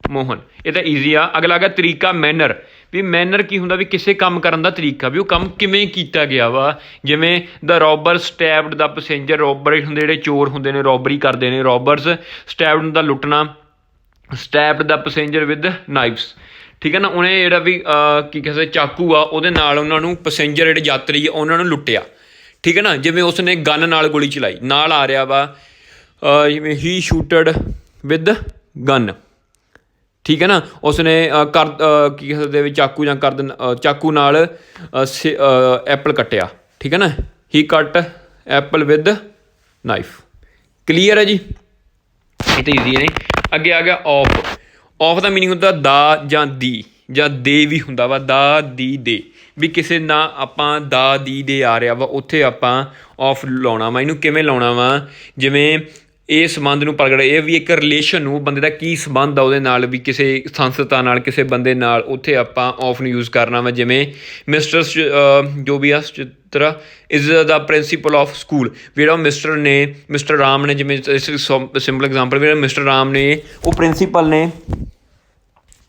Mohan, ਇਹ ਤਾਂ ਈਜ਼ੀ ਆ। ਅਗਲਾ ਆ ਗਿਆ ਤਰੀਕਾ, ਮੈਨਰ, ਵੀ ਮੈਨਰ ਕੀ ਹੁੰਦਾ, ਵੀ ਕਿਸੇ ਕੰਮ ਕਰਨ ਦਾ ਤਰੀਕਾ, ਵੀ ਉਹ ਕੰਮ ਕਿਵੇਂ ਕੀਤਾ ਗਿਆ ਵਾ। ਜਿਵੇਂ ਦ ਰੋਬਰ ਸਟੈਬਡ ਦਾ ਪੈਸੇਂਜਰ, ਰੋਬਰ ਹੁੰਦੇ ਜਿਹੜੇ ਚੋਰ ਹੁੰਦੇ ਨੇ, ਰੋਬਰੀ ਕਰਦੇ ਨੇ ਰੋਬਰਸ, ਸਟੈਬਡ ਹੁੰਦਾ ਲੁੱਟਣਾ, ਸਟੈਬਡ ਦਾ ਪੈਸੇਂਜਰ ਵਿਦ ਨਾਈਫਸ। ਠੀਕ ਹੈ ਨਾ, ਉਹਨੇ ਜਿਹੜਾ ਵੀ ਕੀ ਕਹਿੰਦੇ ਚਾਕੂ ਆ ਉਹਦੇ ਨਾਲ ਉਹਨਾਂ ਨੂੰ, ਪੈਸੇਂਜਰ ਜਿਹੜੇ ਯਾਤਰੀ ਆ ਉਹਨਾਂ ਨੂੰ ਲੁੱਟਿਆ। ਠੀਕ ਹੈ ਨਾ, ਜਿਵੇਂ ਉਸਨੇ ਗਨ ਨਾਲ ਗੋਲੀ ਚਲਾਈ, ਨਾਲ ਆ ਰਿਹਾ ਵਾ ਜਿਵੇਂ ਹੀ ਸ਼ੂਟਡ ਵਿਦ ਗਨ। ਠੀਕ ਹੈ ਨਾ, ਉਸਨੇ ਕੀ ਕਹਿੰਦੇ ਵੀ ਚਾਕੂ ਜਾਂ ਚਾਕੂ ਨਾਲ ਐਪਲ ਕੱਟਿਆ। ਠੀਕ ਹੈ ਨਾ, ਹੀ ਕੱਟ ਐਪਲ ਵਿਦ ਨਾਈਫ। ਕਲੀਅਰ ਹੈ ਜੀ, ਇਹ ਤਾਂ ਈਜ਼ੀ ਨੇ। ਅੱਗੇ ਆ ਗਿਆ ਔਫ। ਔਫ ਦਾ ਮੀਨਿੰਗ ਹੁੰਦਾ ਦਾ ਜਾਂ ਦੀ, ਜਾਂ ਦੇ ਵੀ ਹੁੰਦਾ ਵਾ, ਦਾ ਦੀ ਦੇ, ਵੀ ਕਿਸੇ ਨਾ ਆਪਾਂ ਦਾ ਦੀ ਦੇ ਆ ਰਿਹਾ ਵਾ, ਉੱਥੇ ਆਪਾਂ ਔਫ ਲਾਉਣਾ ਵਾ। ਇਹਨੂੰ ਕਿਵੇਂ ਲਾਉਣਾ ਵਾ, ਜਿਵੇਂ ਇਹ ਸੰਬੰਧ ਨੂੰ ਪ੍ਰਗਟ, ਇਹ ਵੀ ਇੱਕ ਰਿਲੇਸ਼ਨ ਨੂੰ, ਬੰਦੇ ਦਾ ਕੀ ਸੰਬੰਧ ਆ ਉਹਦੇ ਨਾਲ, ਵੀ ਕਿਸੇ ਸੰਸਥਾ ਨਾਲ, ਕਿਸੇ ਬੰਦੇ ਨਾਲ, ਉੱਥੇ ਆਪਾਂ ਔਫ ਨੂੰ ਯੂਜ਼ ਕਰਨਾ ਵਾ। ਜਿਵੇਂ ਮਿਸਟਰ ਜੋ ਵੀ ਆ Chitra is the principal of school, ਜਿਹੜਾ ਮਿਸਟਰ ਨੇ, ਮਿਸਟਰ ਰਾਮ ਨੇ, ਜਿਵੇਂ ਸਿੰਪਲ ਐਗਜ਼ਾਮਪਲ, ਜਿਹੜਾ ਮਿਸਟਰ ਰਾਮ ਨੇ ਉਹ ਪ੍ਰਿੰਸੀਪਲ ਨੇ,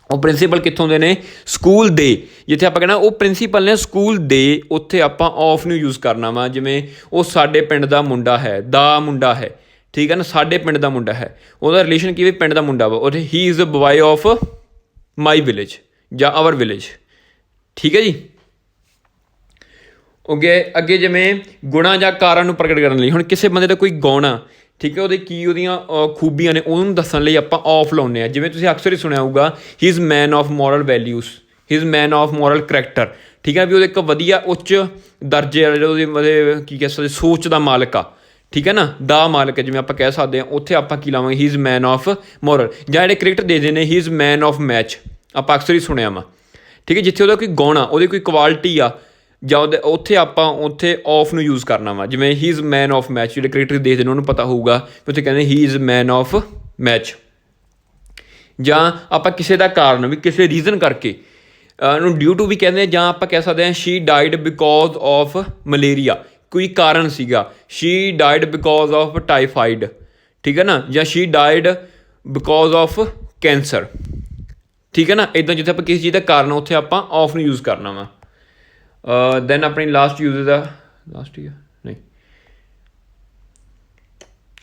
ਉਹ ਪ੍ਰਿੰਸੀਪਲ ਕਿੱਥੋਂ ਦੇ ਨੇ, ਸਕੂਲ ਦੇ। ਜਿੱਥੇ ਆਪਾਂ ਕਹਿਣਾ ਉਹ ਪ੍ਰਿੰਸੀਪਲ ਨੇ ਸਕੂਲ ਦੇ, ਉੱਥੇ ਆਪਾਂ ਔਫ ਨੂੰ ਯੂਜ਼ ਕਰਨਾ ਵਾ। ਜਿਵੇਂ ਉਹ ਸਾਡੇ ਪਿੰਡ ਦਾ ਮੁੰਡਾ ਹੈ, ਦਾ ਮੁੰਡਾ ਹੈ। ਠੀਕ ਹੈ ਨਾ, ਸਾਡੇ ਪਿੰਡ ਦਾ ਮੁੰਡਾ ਹੈ, ਉਹਦਾ ਰਿਲੇਸ਼ਨ ਕੀ ਵੀ ਪਿੰਡ ਦਾ ਮੁੰਡਾ ਵਾ, ਉੱਥੇ he is a boy of my village ਜਾਂ ਆਵਰ ਵਿਲੇਜ। ਠੀਕ ਹੈ ਜੀ, ਓਕੇ। ਅੱਗੇ ਜਿਵੇਂ ਗੁਣਾਂ ਜਾਂ ਕਾਰਾਂ ਨੂੰ ਪ੍ਰਗਟ ਕਰਨ ਲਈ, ਹੁਣ ਕਿਸੇ ਬੰਦੇ ਦਾ ਕੋਈ ਗੁਣ ਆ, ਠੀਕ ਹੈ, ਉਹਦੇ ਕੀ ਉਹਦੀਆਂ ਖੂਬੀਆਂ ਨੇ, ਉਹਨੂੰ ਦੱਸਣ ਲਈ ਆਪਾਂ ਔਫ ਲਾਉਂਦੇ ਹਾਂ। ਜਿਵੇਂ ਤੁਸੀਂ ਅਕਸਰ ਹੀ ਸੁਣਿਆ ਹੋਊਗਾ, ਹੀ is man of moral values, he is man of moral character. ਠੀਕ ਹੈ, ਵੀ ਉਹਦੇ ਇੱਕ ਵਧੀਆ ਉੱਚ ਦਰਜੇ ਵਾਲੇ ਉਹਦੇ ਮਤਲਬ ਕੀ ਕਹਿ ਸਕਦੇ ਸੋਚ ਦਾ ਮਾਲਕ ਆ, ਠੀਕ ਹੈ ਨਾ, ਦਾ ਮਾਲਕ ਹੈ ਜਿਵੇਂ ਆਪਾਂ ਕਹਿ ਸਕਦੇ ਹਾਂ। ਉੱਥੇ ਆਪਾਂ ਕੀ ਲਾਵਾਂਗੇ, ਹੀ ਇਜ਼ ਮੈਨ ਆਫ ਮੋਰਲ। ਜਾਂ ਜਿਹੜੇ ਕ੍ਰਿਕਟ ਦੇ ਨੇ ਹੀ ਇਜ਼ ਮੈਨ ਆਫ ਮੈਚ, ਆਪਾਂ ਅਕਸਰ ਹੀ ਸੁਣਿਆ ਵਾ, ਠੀਕ ਹੈ। ਜਿੱਥੇ ਉਹਦਾ ਕੋਈ ਗੁਣ ਆ, ਉਹਦੀ ਕੋਈ ਕੁਆਲਿਟੀ ਆ, ਜਾਂ ਉੱਥੇ ਆਪਾਂ ਉੱਥੇ ਆਫ ਨੂੰ ਯੂਜ਼ ਕਰਨਾ ਵਾ। ਜਿਵੇਂ ਹੀ ਇਜ਼ ਮੈਨ ਆਫ ਮੈਚ, ਜਿਹੜੇ ਕ੍ਰਿਕਟਰ ਦੇਖਦੇ ਨੇ ਉਹਨੂੰ ਪਤਾ ਹੋਊਗਾ ਵੀ ਉੱਥੇ ਕਹਿੰਦੇ ਹੀ ਇਜ਼ ਮੈਨ ਆਫ ਮੈਚ। ਜਾਂ ਆਪਾਂ ਕਿਸੇ ਦਾ ਕਾਰਨ ਵੀ ਕਿਸੇ ਰੀਜ਼ਨ ਕਰਕੇ ਉਹਨੂੰ ਡਿਊ ਟੂ ਵੀ ਕਹਿੰਦੇ, ਜਾਂ ਆਪਾਂ ਕਹਿ ਸਕਦੇ ਹਾਂ she died because of malaria, ਕੋਈ ਕਾਰਨ ਸੀਗਾ। She died because of typhoid, ਠੀਕ ਹੈ ਨਾ, ਜਾਂ she died because of cancer, ਠੀਕ ਹੈ ਨਾ। ਇੱਦਾਂ ਜਿੱਥੇ ਆਪਾਂ ਕਿਸੇ ਚੀਜ਼ ਦਾ ਕਾਰਨ ਉੱਥੇ ਆਪਾਂ ਆਫ ਨੂੰ ਯੂਜ਼ ਕਰਨਾ ਵਾ। ਦੈਨ ਆਪਣੀ ਲਾਸਟ ਯੂਜ਼ ਦਾ ਲਾਸਟ ਹੀ ਨਹੀਂ,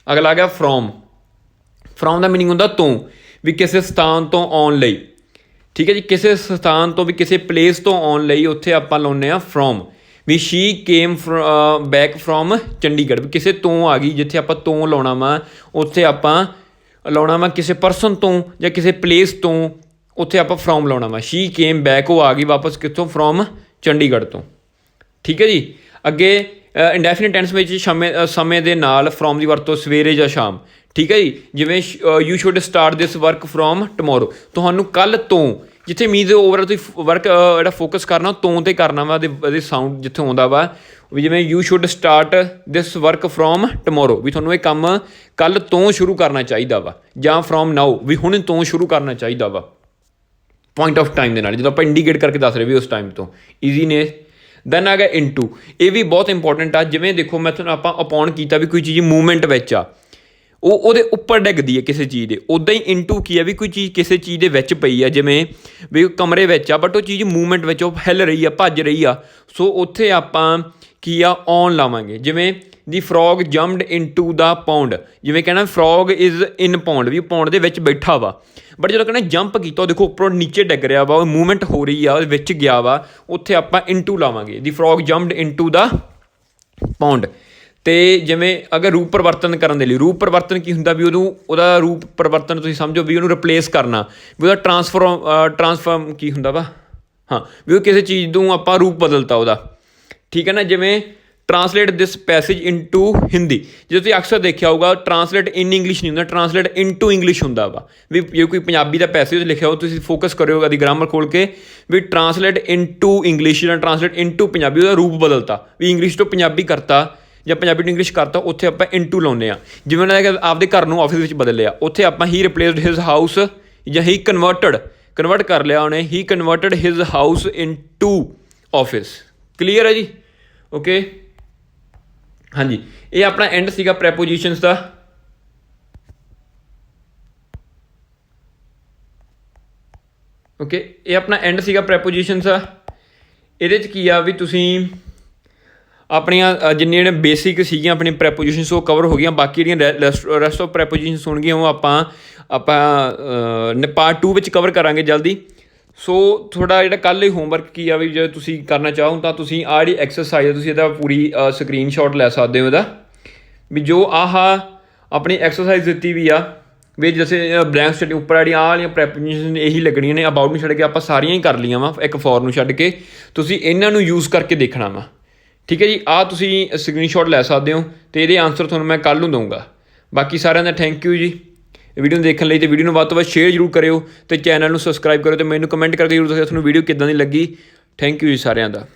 ਅਗਲਾ ਆ ਗਿਆ ਫਰੋਮ। ਫਰੋਮ ਦਾ ਮੀਨਿੰਗ ਹੁੰਦਾ ਤੋਂ, ਵੀ ਕਿਸੇ ਸਥਾਨ ਤੋਂ ਆਉਣ ਲਈ, ਠੀਕ ਹੈ ਜੀ। ਕਿਸੇ ਸਥਾਨ ਤੋਂ ਵੀ ਕਿਸੇ ਪਲੇਸ ਤੋਂ ਆਉਣ ਲਈ ਉੱਥੇ ਆਪਾਂ ਲਾਉਂਦੇ ਹਾਂ ਫਰੋਮ। ਵੀ she came back from Chandigarh, ਵੀ ਕਿਸੇ ਤੋਂ ਆ ਗਈ, ਜਿੱਥੇ ਆਪਾਂ ਤੋਂ ਲਾਉਣਾ ਵਾ ਉੱਥੇ ਆਪਾਂ ਲਾਉਣਾ ਵਾ ਕਿਸੇ ਪਰਸਨ ਤੋਂ ਜਾਂ ਕਿਸੇ ਪਲੇਸ ਤੋਂ, ਉੱਥੇ ਆਪਾਂ ਫਰੋਮ ਲਾਉਣਾ ਵਾ। ਸ਼ੀ ਕੇਮ ਬੈਕ, ਉਹ ਆ ਗਈ ਵਾਪਸ ਕਿੱਥੋਂ, ਫਰੋਮ ਚੰਡੀਗੜ੍ਹ ਤੋਂ, ਠੀਕ ਹੈ ਜੀ। ਅੱਗੇ ਇੰਡੈਫੀਨਿਟ ਟੈਂਸ ਵਿੱਚ ਸਮੇਂ ਦੇ ਨਾਲ ਫਰੋਮ ਦੀ ਵਰਤੋਂ ਸਵੇਰੇ ਜਾਂ ਸ਼ਾਮ, ਠੀਕ ਹੈ ਜੀ। ਜਿਵੇਂ you should start this work from tomorrow, ਤੁਹਾਨੂੰ ਕੱਲ੍ਹ ਤੋਂ, ਜਿੱਥੇ ਮੀਨਸ ਓਵਰ ਤੁਸੀਂ ਵਰਕ ਜਿਹੜਾ ਫੋਕਸ ਕਰਨਾ ਤੋਂ 'ਤੇ ਕਰਨਾ ਵਾ, ਉਹਦੇ ਸਾਊਂਡ ਜਿੱਥੇ ਆਉਂਦਾ ਵਾ, ਵੀ ਜਿਵੇਂ you should start this work from tomorrow, ਵੀ ਤੁਹਾਨੂੰ ਇਹ ਕੰਮ ਕੱਲ੍ਹ ਤੋਂ ਸ਼ੁਰੂ ਕਰਨਾ ਚਾਹੀਦਾ ਵਾ। ਜਾਂ ਫਰੋਮ ਨਾਓ, ਵੀ ਹੁਣ ਤੋਂ ਸ਼ੁਰੂ ਕਰਨਾ ਚਾਹੀਦਾ ਵਾ, ਪੁਆਇੰਟ ਆਫ ਟਾਈਮ ਦੇ ਨਾਲ, ਜਦੋਂ ਆਪਾਂ ਇੰਡੀਕੇਟ ਕਰਕੇ ਦੱਸ ਰਹੇ ਵੀ ਉਸ ਟਾਈਮ ਤੋਂ, ਈਜ਼ੀ ਨੇ। ਦੈਨ ਆ ਗਿਆ ਇਨਟੂ, ਇਹ ਵੀ ਬਹੁਤ ਇੰਪੋਰਟੈਂਟ ਆ। ਜਿਵੇਂ ਦੇਖੋ ਮੈਂ ਤੁਹਾਨੂੰ ਆਪਾਂ ਅਪੋਨ ਕੀਤਾ ਵੀ ਕੋਈ ਚੀਜ਼ ਮੂਵਮੈਂਟ ਵਿੱਚ ਆ, ਉਹ ਉਹਦੇ ਉੱਪਰ ਡਿੱਗਦੀ ਹੈ ਕਿਸੇ ਚੀਜ਼ ਦੇ, ਉੱਦਾਂ ਹੀ ਇਨਟੂ ਕੀ ਆ ਵੀ ਕੋਈ ਚੀਜ਼ ਕਿਸੇ ਚੀਜ਼ ਦੇ ਵਿੱਚ ਪਈ ਆ, ਜਿਵੇਂ ਵੀ ਕਮਰੇ ਵਿੱਚ ਆ ਬਟ ਉਹ ਚੀਜ਼ ਮੂਵਮੈਂਟ ਵਿੱਚ, ਉਹ ਹਿੱਲ ਰਹੀ ਆ, ਭੱਜ ਰਹੀ ਆ, ਸੋ ਉੱਥੇ ਆਪਾਂ ਕੀ ਆ, ਔਨ ਲਾਵਾਂਗੇ। ਜਿਵੇਂ the frog jumped into the pond, ਜਿਵੇਂ ਕਹਿਣਾ ਫਰੋਗ ਇਜ਼ ਇਨ ਪੌਂਡ, ਵੀ ਪੌਂਡ ਦੇ ਵਿੱਚ ਬੈਠਾ ਵਾ, ਬਟ ਜਦੋਂ ਕਹਿੰਦੇ ਜੰਪ ਕੀਤਾ, ਉਹ ਦੇਖੋ ਉੱਪਰੋਂ ਨੀਚੇ ਡਿੱਗ ਰਿਹਾ ਵਾ, ਉਹ ਮੂਵਮੈਂਟ ਹੋ ਰਹੀ ਆ, ਉਹਦੇ ਵਿੱਚ ਗਿਆ ਵਾ, ਉੱਥੇ ਆਪਾਂ ਇਨਟੂ ਲਾਵਾਂਗੇ। ਦੀ frog jumped into the pound. ਅਤੇ ਜਿਵੇਂ ਅਗਰ ਰੂਪ ਪਰਿਵਰਤਨ ਕਰਨ ਦੇ ਲਈ, ਰੂਪ ਪਰਿਵਰਤਨ ਕੀ ਹੁੰਦਾ, ਵੀ ਉਹਦਾ ਰੂਪ ਪਰਿਵਰਤਨ ਤੁਸੀਂ ਸਮਝੋ ਵੀ ਉਹਨੂੰ ਰਿਪਲੇਸ ਕਰਨਾ, ਵੀ ਉਹਦਾ ਟਰਾਂਸਫਾਰਮ ਕੀ ਹੁੰਦਾ ਵਾ, ਹਾਂ, ਵੀ ਉਹ ਕਿਸੇ ਚੀਜ਼ ਨੂੰ ਆਪਾਂ ਰੂਪ ਬਦਲਤਾ ਉਹਦਾ, ਠੀਕ ਹੈ ਨਾ। ਜਿਵੇਂ ਟਰਾਂਸਲੇਟ ਦਿਸ ਪੈਸੇਜ ਇਨਟੂ ਹਿੰਦੀ, ਜੇ ਤੁਸੀਂ ਅਕਸਰ ਦੇਖਿਆ ਹੋਊਗਾ ਟਰਾਂਸਲੇਟ ਇਨ ਇੰਗਲਿਸ਼ ਨਹੀਂ ਹੁੰਦਾ, ਟਰਾਂਸਲੇਟ ਇਨਟੂ ਇੰਗਲਿਸ਼ ਹੁੰਦਾ ਵਾ। ਵੀ ਜੇ ਕੋਈ ਪੰਜਾਬੀ ਦਾ ਪੈਸੇਜ ਲਿਖਿਆ ਹੋ, ਤੁਸੀਂ ਫੋਕਸ ਕਰਿਓ ਉਹਦੀ ਗ੍ਰਾਮਰ ਖੋਲ੍ਹ ਕੇ, ਵੀ ਟਰਾਂਸਲੇਟ ਇਨਟੂ ਇੰਗਲਿਸ਼ ਜਾਂ ਟਰਾਂਸਲੇਟ ਇਨਟੂ ਪੰਜਾਬੀ, ਉਹਦਾ ਰੂਪ ਬਦਲਤਾ, ਵੀ ਇੰਗਲਿਸ਼ ਤੋਂ ਪੰਜਾਬੀ ਕਰਤਾ ਜਾਂ ਪੰਜਾਬੀ ਤੋਂ ਇੰਗਲਿਸ਼ ਕਰਤਾ, ਉੱਥੇ ਆਪਾਂ ਇਨਟੂ ਲਾਉਂਦੇ ਹਾਂ। ਜਿਵੇਂ ਉਹਨਾਂ ਨੇ ਆਪਦੇ ਘਰ ਨੂੰ ਆਫਿਸ ਵਿੱਚ ਬਦਲ ਲਿਆ, ਉੱਥੇ ਆਪਾਂ ਹੀ ਰਿਪਲੇਸਡ ਹਿਜ਼ ਹਾਊਸ, ਜਾਂ ਹੀ ਕਨਵਰਟ ਕਰ ਲਿਆ ਉਹਨੇ, he converted his house into office. Clear ਹੈ ਜੀ, ਓਕੇ। ਹਾਂਜੀ, ਇਹ ਆਪਣਾ ਐਂਡ ਸੀਗਾ ਪ੍ਰੈਪੋਜੀਸ਼ਨਸ ਦਾ। ਓਕੇ, ਇਹ ਆਪਣਾ ਐਂਡ ਸੀਗਾ ਪ੍ਰੈਪੋਜੀਸ਼ਨਸ ਦਾ। ਇਹਦੇ 'ਚ ਕੀ ਆ ਵੀ ਤੁਸੀਂ ਆਪਣੀਆਂ ਜਿੰਨੀਆਂ ਜਿਹੜੀਆਂ ਬੇਸਿਕ ਸੀਗੀਆਂ ਆਪਣੀਆਂ ਪ੍ਰੈਪੋਜੀਸ਼ਨਸ ਉਹ ਕਵਰ ਹੋ ਗਈਆਂ। ਬਾਕੀ ਜਿਹੜੀਆਂ ਰੈਸਟ ਆਫ ਪ੍ਰੈਪੋਜੀਸ਼ਨਸ ਹੋਣਗੀਆਂ ਉਹ ਆਪਾਂ ਪਾਰਟ 2 ਵਿੱਚ ਕਵਰ ਕਰਾਂਗੇ ਜਲਦੀ। ਸੋ ਤੁਹਾਡਾ ਜਿਹੜਾ ਕੱਲ੍ਹ ਹੀ ਹੋਮਵਰਕ ਕੀ ਆ ਵੀ ਜੇ ਤੁਸੀਂ ਕਰਨਾ ਚਾਹੋ ਤਾਂ ਤੁਸੀਂ ਆਹ ਜਿਹੜੀ ਐਕਸਰਸਾਈਜ਼ ਹੈ ਤੁਸੀਂ ਇਹਦਾ ਪੂਰੀ ਸਕਰੀਨਸ਼ਾਟ ਲੈ ਸਕਦੇ ਹੋ ਇਹਦਾ, ਵੀ ਜੋ ਆਹ ਆਪਣੀ ਐਕਸਰਸਾਈਜ਼ ਦਿੱਤੀ ਵੀ ਆ ਵੀ ਜੈਸੇ ਬਲੈਂਕ ਸਟੇਟ ਉੱਪਰ ਜਿਹੜੀਆਂ ਆਹ ਵਾਲੀਆਂ ਪ੍ਰੈਪੋਜੀਸ਼ਨ ਇਹੀ ਲੱਗਣੀਆਂ ਨੇ। ਅਬਾਊਟ ਨੂੰ ਛੱਡ ਕੇ ਆਪਾਂ ਸਾਰੀਆਂ ਹੀ ਕਰ ਲਈਆਂ ਵਾ, ਇੱਕ ਫੋਰ ਨੂੰ ਛੱਡ ਕੇ। ਤੁਸੀਂ ਇਹਨਾਂ ਨੂੰ ਯੂਜ਼ ਕਰਕੇ ਦੇਖਣਾ ਵਾ, ਠੀਕ ਹੈ ਜੀ। ਆਹ ਤੁਸੀਂ ਸਕਰੀਨਸ਼ਾਟ ਲੈ ਸਕਦੇ ਹੋ ਅਤੇ ਇਹਦੇ ਆਨਸਰ ਤੁਹਾਨੂੰ ਮੈਂ ਕੱਲ੍ਹ ਨੂੰ ਦਊਂਗਾ। ਬਾਕੀ ਸਾਰਿਆਂ ਦਾ ਥੈਂਕ ਯੂ ਜੀ ਵੀਡੀਓ ਨੂੰ ਦੇਖਣ ਲਈ, ਅਤੇ ਵੀਡੀਓ ਨੂੰ ਵੱਧ ਤੋਂ ਵੱਧ ਸ਼ੇਅਰ ਜ਼ਰੂਰ ਕਰਿਓ ਅਤੇ ਚੈਨਲ ਨੂੰ ਸਬਸਕ੍ਰਾਈਬ ਕਰਿਓ ਅਤੇ ਮੈਨੂੰ ਕਮੈਂਟ ਕਰਕੇ ਜ਼ਰੂਰ ਦੱਸਿਓ ਤੁਹਾਨੂੰ ਵੀਡੀਓ ਕਿੱਦਾਂ ਦੀ ਲੱਗੀ। ਥੈਂਕ ਯੂ ਜੀ ਸਾਰਿਆਂ ਦਾ।